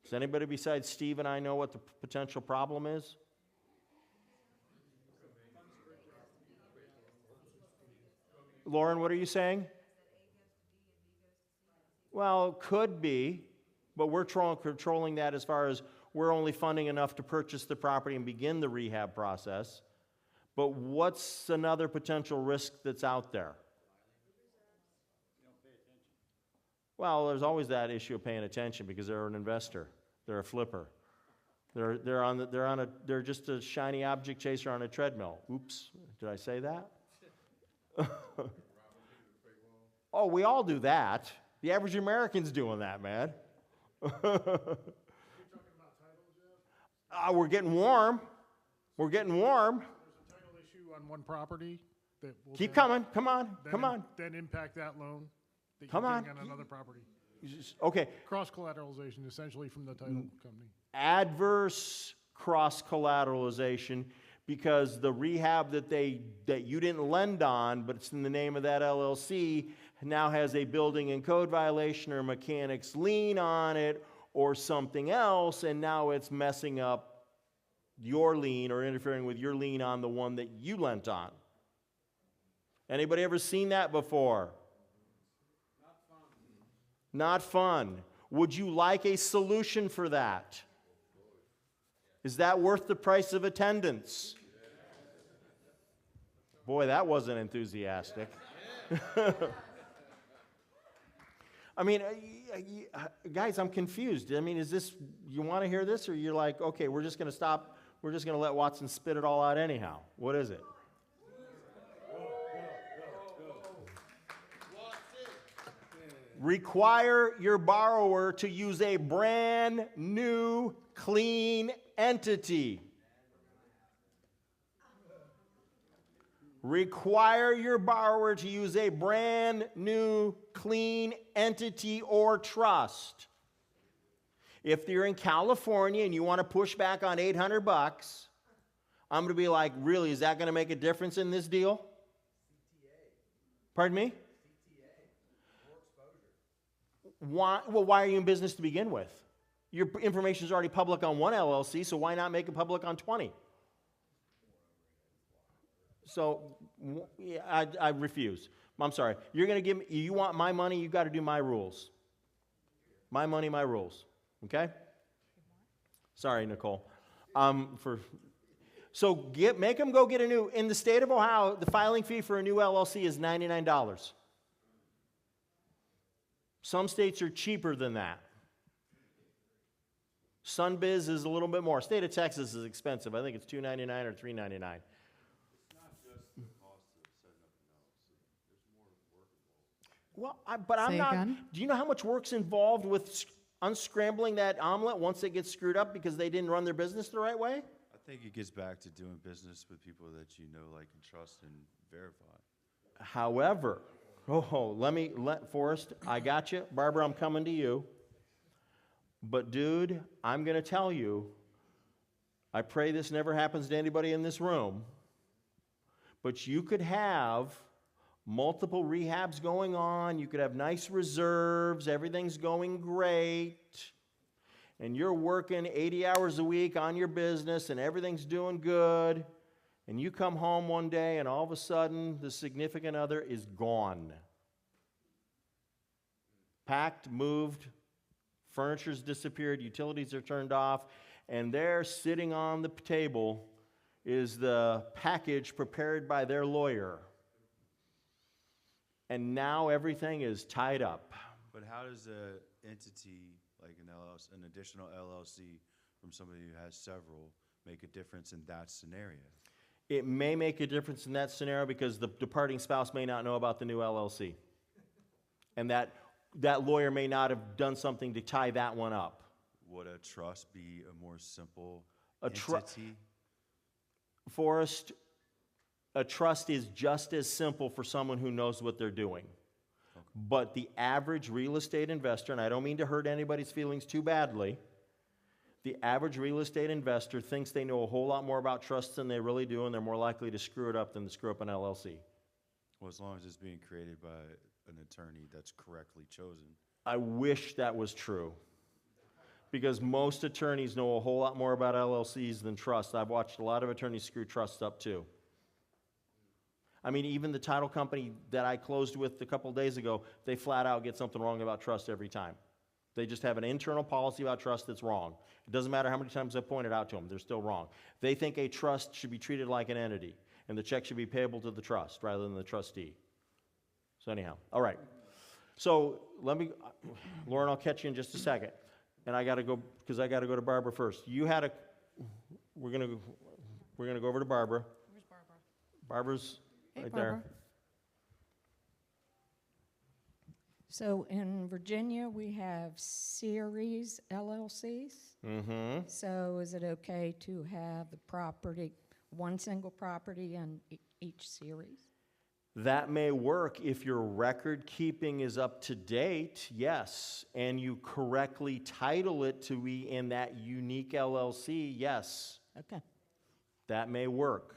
Does anybody besides Steve and I know what the potential problem is? Lauren, what are you saying? Well, could be, but we're controlling that as far as we're only funding enough to purchase the property and begin the rehab process. But what's another potential risk that's out there? Well, there's always that issue of paying attention because they're an investor. They're a flipper. They're just a shiny object chaser on a treadmill. Oops, did I say that? Oh, we all do that. The average American's doing that, man. We're getting warm. We're getting warm. There's a title issue on one property that will Keep coming. Come on. Come on. then impact that loan that Come you're on. doing on another property. Okay. Cross-collateralization essentially from the title company. Adverse cross-collateralization because the rehab that you didn't lend on, but it's in the name of that LLC, now has a building and code violation or mechanic's lien on it or something else, and now it's messing up your lien or interfering with your lien on the one that you lent on. Anybody ever seen that before? Not fun. Would you like a solution for that? Is that worth the price of attendance? Boy, that wasn't enthusiastic. I mean, guys, I'm confused. I mean, is this, you want to hear this, or you're like, okay, we're just going to stop, we're just going to let Watson spit it all out anyhow? What is it? Require your borrower to use a brand new, clean entity. Require your borrower to use a brand new, clean entity or trust. If you're in California and you want to push back on $800, I'm going to be like, really, is that going to make a difference in this deal? Pardon me? Why are you in business to begin with? Your information is already public on one LLC, so why not make it public on 20? So, yeah, I refuse. I'm sorry. You're going to give me, you want my money, you've got to do my rules. My money, my rules. Okay? Sorry, Nicole. Make them go get a new, in the state of Ohio, the filing fee for a new LLC is $99. Some states are cheaper than that. Sunbiz is a little bit more. State of Texas is expensive. I think it's $2.99 or $3.99. Well, I'm not. Again? Do you know how much work's involved with unscrambling that omelet once it gets screwed up because they didn't run their business the right way? I think it gets back to doing business with people that you know, like, and trust and verify. However, Forrest, I got you. Barbara, I'm coming to you. But dude, I'm going to tell you, I pray this never happens to anybody in this room, but you could have multiple rehabs going on, you could have nice reserves, everything's going great, and you're working 80 hours a week on your business and everything's doing good, and you come home one day and all of a sudden the significant other is gone. Packed, moved, furniture's disappeared, utilities are turned off, and there sitting on the table is the package prepared by their lawyer. And now everything is tied up. But how does an entity like an LLC, an additional LLC from somebody who has several, make a difference in that scenario? It may make a difference in that scenario because the departing spouse may not know about the new LLC. And that lawyer may not have done something to tie that one up. Would a trust be a more simple entity? Forrest, a trust is just as simple for someone who knows what they're doing. Okay. But the average real estate investor, and I don't mean to hurt anybody's feelings too badly, the average real estate investor thinks they know a whole lot more about trusts than they really do, and they're more likely to screw it up than to screw up an LLC. Well, as long as it's being created by an attorney that's correctly chosen. I wish that was true. Because most attorneys know a whole lot more about LLCs than trusts. I've watched a lot of attorneys screw trusts up too. I mean, even the title company that I closed with a couple days ago, they flat out get something wrong about trust every time. They just have an internal policy about trust that's wrong. It doesn't matter how many times I've pointed out to them, they're still wrong. They think a trust should be treated like an entity, and the check should be payable to the trust rather than the trustee. So anyhow, all right. So Lauren, I'll catch you in just a second. And I got to go, because I got to go to Barbara first. We're going to go over to Barbara. Where's Barbara? Barbara's Hey, right Barbara. there. So in Virginia, we have series LLCs. Mm-hmm. So is it okay to have the property, one single property in each series? That may work if your record keeping is up to date, yes, and you correctly title it to be in that unique LLC, yes. Okay. That may work.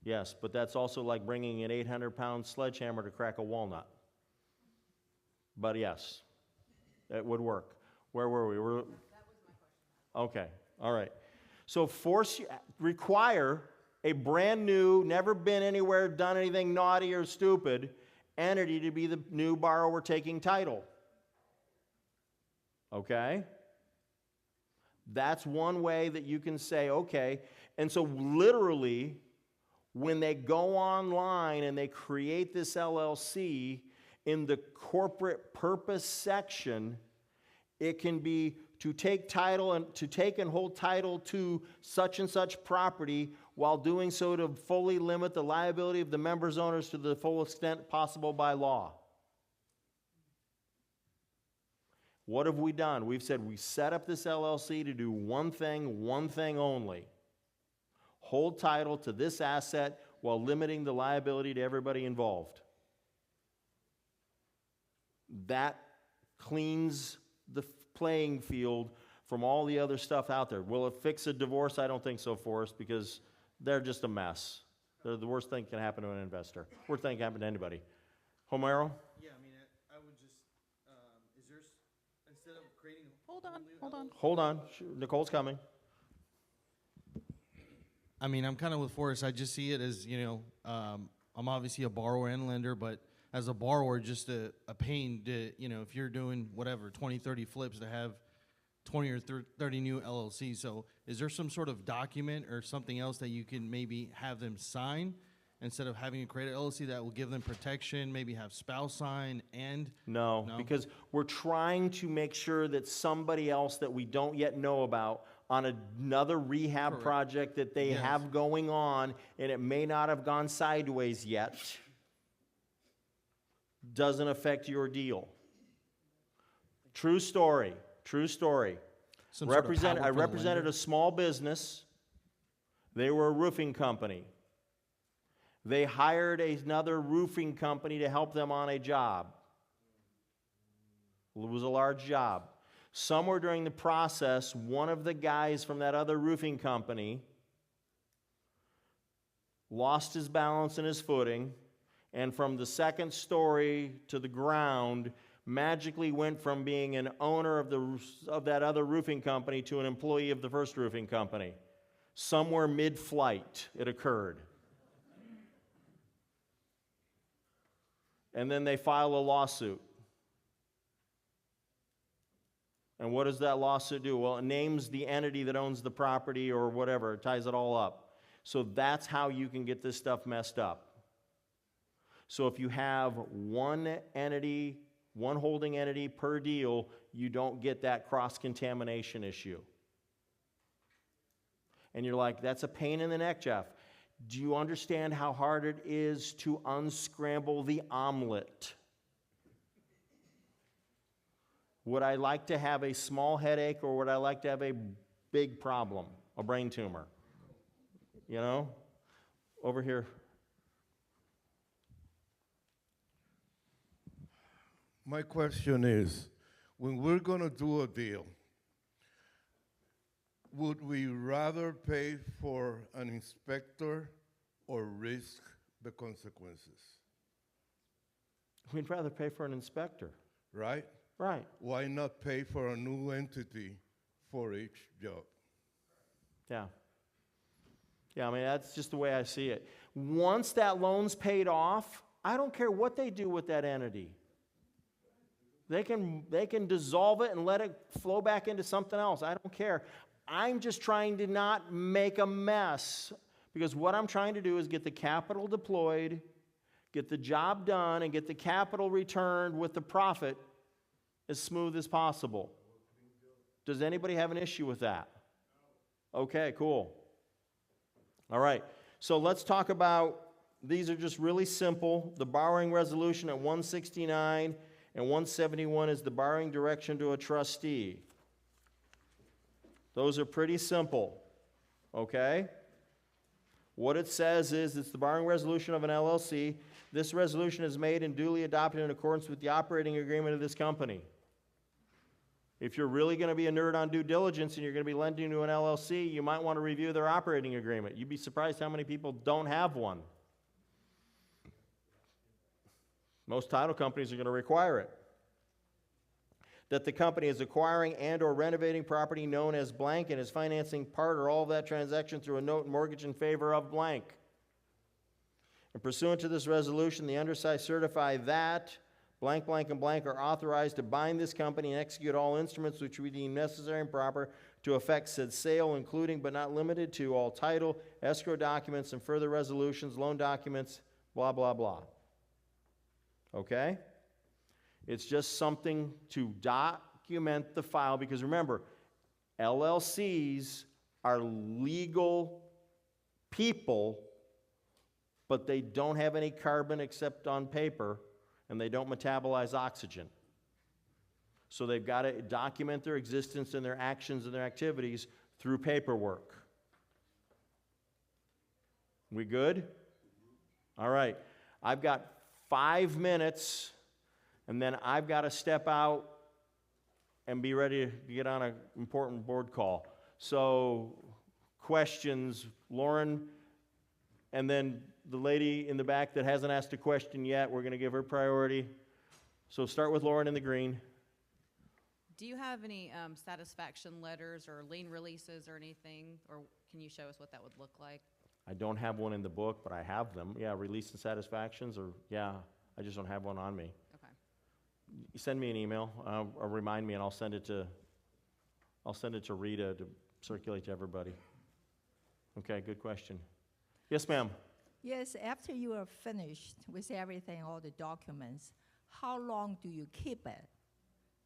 Yes, but that's also like bringing an 800-pound sledgehammer to crack a walnut. But yes, it would work. Where were we? That was my question. Okay, all right. So require a brand new, never been anywhere, done anything naughty or stupid entity to be the new borrower taking title. Okay? That's one way that you can say, okay. And so literally, when they go online and they create this LLC, in the corporate purpose section, it can be to take title and to take and hold title to such and such property while doing so to fully limit the liability of the members' owners to the full extent possible by law. What have we done? We've said we set up this LLC to do one thing only. Hold title to this asset while limiting the liability to everybody involved. That cleans the playing field from all the other stuff out there. Will it fix a divorce? I don't think so, Forrest, because they're just a mess. They're the worst thing that can happen to an investor. Worst thing that can happen to anybody. Homero? Yeah, I mean, I would just, is there, instead of creating a... Hold on. Nicole's coming. I mean, I'm kind of with Forrest. I just see it as, I'm obviously a borrower and lender, but as a borrower, just a pain to, if you're doing whatever, 20, 30 flips to have 20 or 30 new LLCs. So is there some sort of document or something else that you can maybe have them sign instead of having to create an LLC that will give them protection, maybe have spouse sign and? No, because we're trying to make sure that somebody else that we don't yet know about on another rehab project that they have going on, and it may not have gone sideways yet, doesn't affect your deal. True story. I represented a small business They were a roofing company. They hired another roofing company to help them on a job. It was a large job. Somewhere during the process, one of the guys from that other roofing company lost his balance and his footing, and from the second story to the ground, magically went from being an owner of that other roofing company to an employee of the first roofing company. Somewhere mid-flight, it occurred. And then they file a lawsuit. And what does that lawsuit do? Well, it names the entity that owns the property or whatever. It ties it all up. So that's how you can get this stuff messed up. So if you have one entity, one holding entity per deal, you don't get that cross-contamination issue. And you're like, that's a pain in the neck, Jeff. Do you understand how hard it is to unscramble the omelet? Would I like to have a small headache, or would I like to have a big problem, a brain tumor? You know? Over here. My question is, when we're going to do a deal, would we rather pay for an inspector or risk the consequences? We'd rather pay for an inspector. Right? Right. Why not pay for a new entity for each job? Yeah. Yeah, I mean, that's just the way I see it. Once that loan's paid off, I don't care what they do with that entity. They can dissolve it and let it flow back into something else. I don't care. I'm just trying to not make a mess, because what I'm trying to do is get the capital deployed, get the job done, and get the capital returned with the profit as smooth as possible. Does anybody have an issue with that? Okay, cool. All right, so let's talk about, these are just really simple. The borrowing resolution at 169 and 171 is the borrowing direction to a trustee. Those are pretty simple, okay? What it says is it's the borrowing resolution of an LLC. This resolution is made and duly adopted in accordance with the operating agreement of this company. If you're really going to be a nerd on due diligence and you're going to be lending to an LLC, you might want to review their operating agreement. You'd be surprised how many people don't have one. Most title companies are going to require it. That the company is acquiring and or renovating property known as blank and is financing part or all of that transaction through a note and mortgage in favor of blank. And pursuant to this resolution, the undersigned certify that blank, blank, and blank are authorized to bind this company and execute all instruments which we deem necessary and proper to effect said sale, including but not limited to all title, escrow documents, and further resolutions, loan documents, blah, blah, blah. Okay? It's just something to document the file, because remember, LLCs are legal people, but they don't have any carbon except on paper, and they don't metabolize oxygen. So they've got to document their existence and their actions and their activities through paperwork. We good? All right. I've got 5 minutes, and then I've got to step out and be ready to get on an important board call. So, questions, Lauren, and then the lady in the back that hasn't asked a question yet, we're going to give her priority. So start with Lauren in the green. Do you have any satisfaction letters or lien releases or anything, or can you show us what that would look like? I don't have one in the book, but I have them. Yeah, release and satisfactions, or yeah, I just don't have one on me. Okay. You send me an email, or remind me, and I'll send it to Rita to circulate to everybody. Okay, good question. Yes, ma'am. Yes, after you are finished with everything, all the documents, how long do you keep it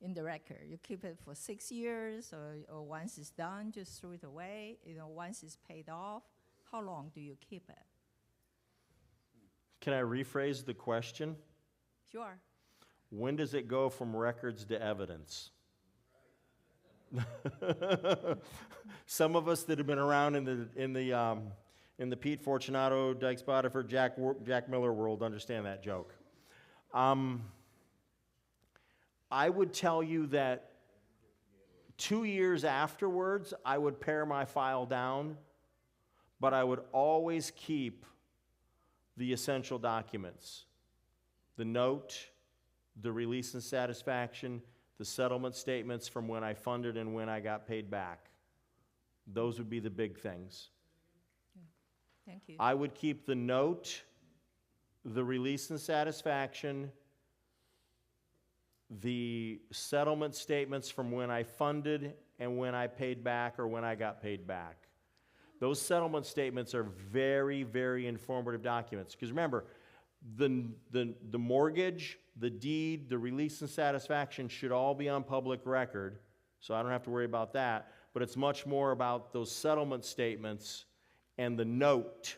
in the record? You keep it for 6 years, or once it's done, just throw it away? Once it's paid off, how long do you keep it? Can I rephrase the question? Sure. When does it go from records to evidence? Some of us that have been around in in the Pete Fortunato, Dyke Spotiford, Jack Miller world understand that joke. I would tell you that 2 years afterwards, I would pare my file down, but I would always keep the essential documents. The note, the release and satisfaction, the settlement statements from when I funded and when I got paid back. Those would be the big things. Thank you. I would keep the note, the release and satisfaction, the settlement statements from when I funded and when I paid back or when I got paid back. Those settlement statements are very, very informative documents. Because remember, the mortgage, the deed, the release and satisfaction should all be on public record, so I don't have to worry about that. But it's much more about those settlement statements and the note.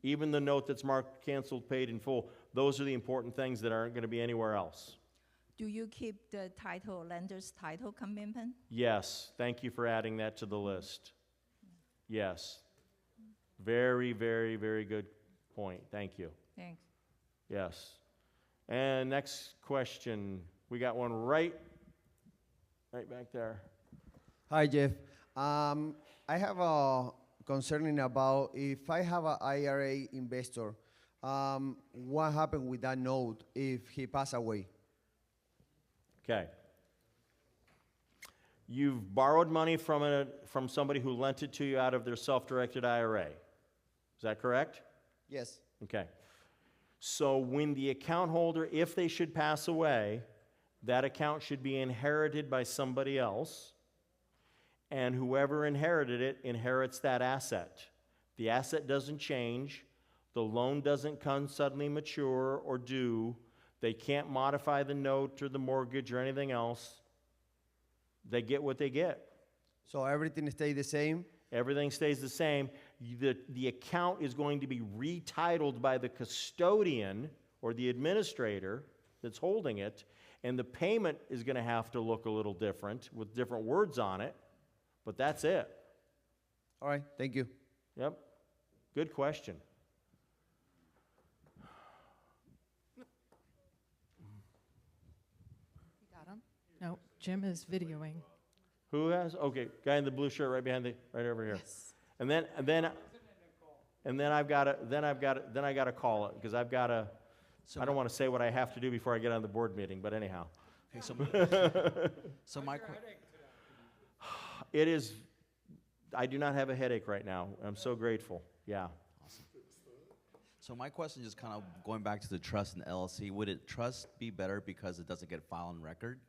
Even the note that's marked canceled, paid in full, those are the important things that aren't going to be anywhere else. Do you keep the title, lender's title commitment? Yes, thank you for adding that to the list. Yes. Very, very, very good point. Thank you. Thanks. Yes. And next question. We got one right back there. Hi, Jeff. I have a concerning about if I have an IRA investor, what happened with that note if he passed away? Okay. You've borrowed money from somebody who lent it to you out of their self-directed IRA. Is that correct? Yes. Okay. So when the account holder, if they should pass away, that account should be inherited by somebody else, and whoever inherited it inherits that asset. The asset doesn't change. The loan doesn't come suddenly mature or due. They can't modify the note or the mortgage or anything else. They get what they get. So everything stays the same? Everything stays the same. The account is going to be retitled by the custodian or the administrator that's holding it, and the payment is going to have to look a little different with different words on it, but that's it. All right, thank you. Yep. Good question. You got him? No, Jim is videoing. Who has? Okay, guy in the blue shirt right behind right over here. Yes. And then I gotta call it because I've gotta. I don't want to say what I have to do before I get on the board meeting, but anyhow. Okay, so my it is. I do not have a headache right now. I'm so grateful. Yeah. Awesome. So my question is kind of going back to the trust and LLC. Would it trust be better because it doesn't get file on record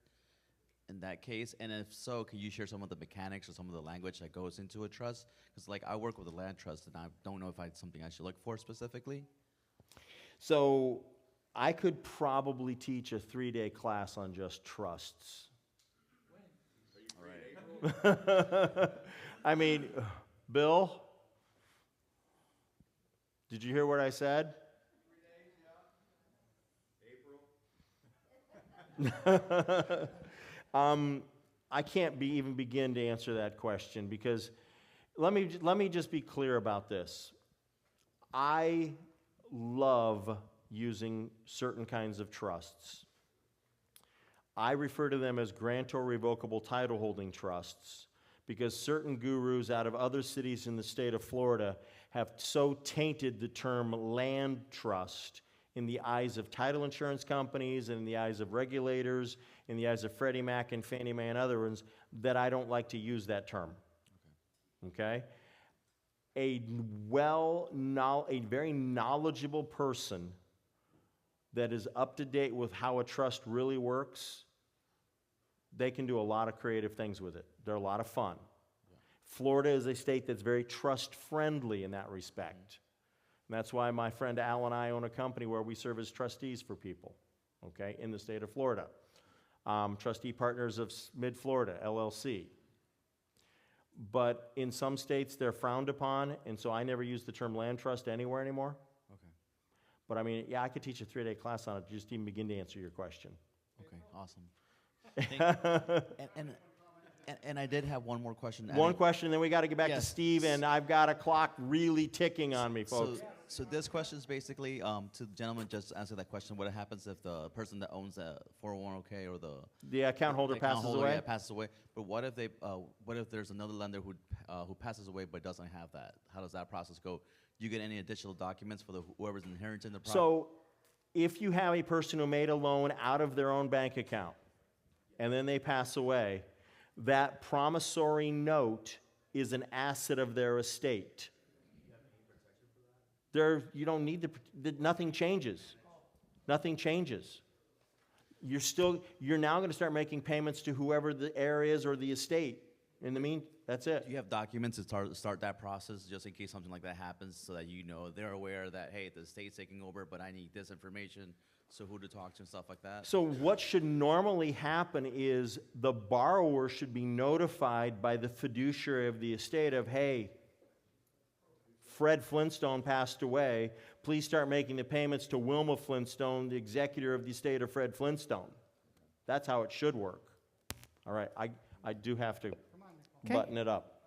in that case? And if so, can you share some of the mechanics or some of the language that goes into a trust? Because like I work with a land trust and I don't know if it's something I should look for specifically. So I could probably teach a 3-day class on just trusts. All right. I mean, Bill, did you hear what I said? 3 days, yeah. April. I can't even begin to answer that question because let me just be clear about this. I love using certain kinds of trusts. I refer to them as grantor revocable title holding trusts because certain gurus out of other cities in the state of Florida have so tainted the term land trust in the eyes of title insurance companies and in the eyes of regulators, in the eyes of Freddie Mac and Fannie Mae and other ones, that I don't like to use that term. Okay? A very knowledgeable person that is up to date with how a trust really works, they can do a lot of creative things with it. They're a lot of fun. Yeah. Florida is a state that's very trust-friendly in that respect. And that's why my friend Al and I own a company where we serve as trustees for people, okay, in the state of Florida. Trustee Partners of Mid-Florida, LLC. But in some states, they're frowned upon, and so I never use the term land trust anywhere anymore. Okay. But I mean, yeah, I could teach a 3-day class on it to just even begin to answer your question. Okay, awesome. And I did have one more question. One question, then we got to get back to Yes. Steve, and I've got a clock really ticking on me, folks. So this question is basically to the gentleman just answer that question. What happens if the person that owns a 401k or The account holder passes away? Yeah, passes away. But what if what if there's another lender who passes away but doesn't have that? How does that process go? Do you get any additional documents for whoever's inheriting the property? So if you have a person who made a loan out of their own bank account, and then they pass away, that promissory note is an asset of their estate. You don't need to, nothing changes. Nothing changes. You're now going to start making payments to whoever the heir is or the estate. In the that's it. Do you have documents to start that process just in case something like that happens so that you know they're aware that, hey, the estate's taking over, but I need this information, so who to talk to and stuff like that? So what should normally happen is the borrower should be notified by the fiduciary of the estate of, hey, Fred Flintstone passed away. Please start making the payments to Wilma Flintstone, the executor of the estate of Fred Flintstone. That's how it should work. All right, I do have to button it up.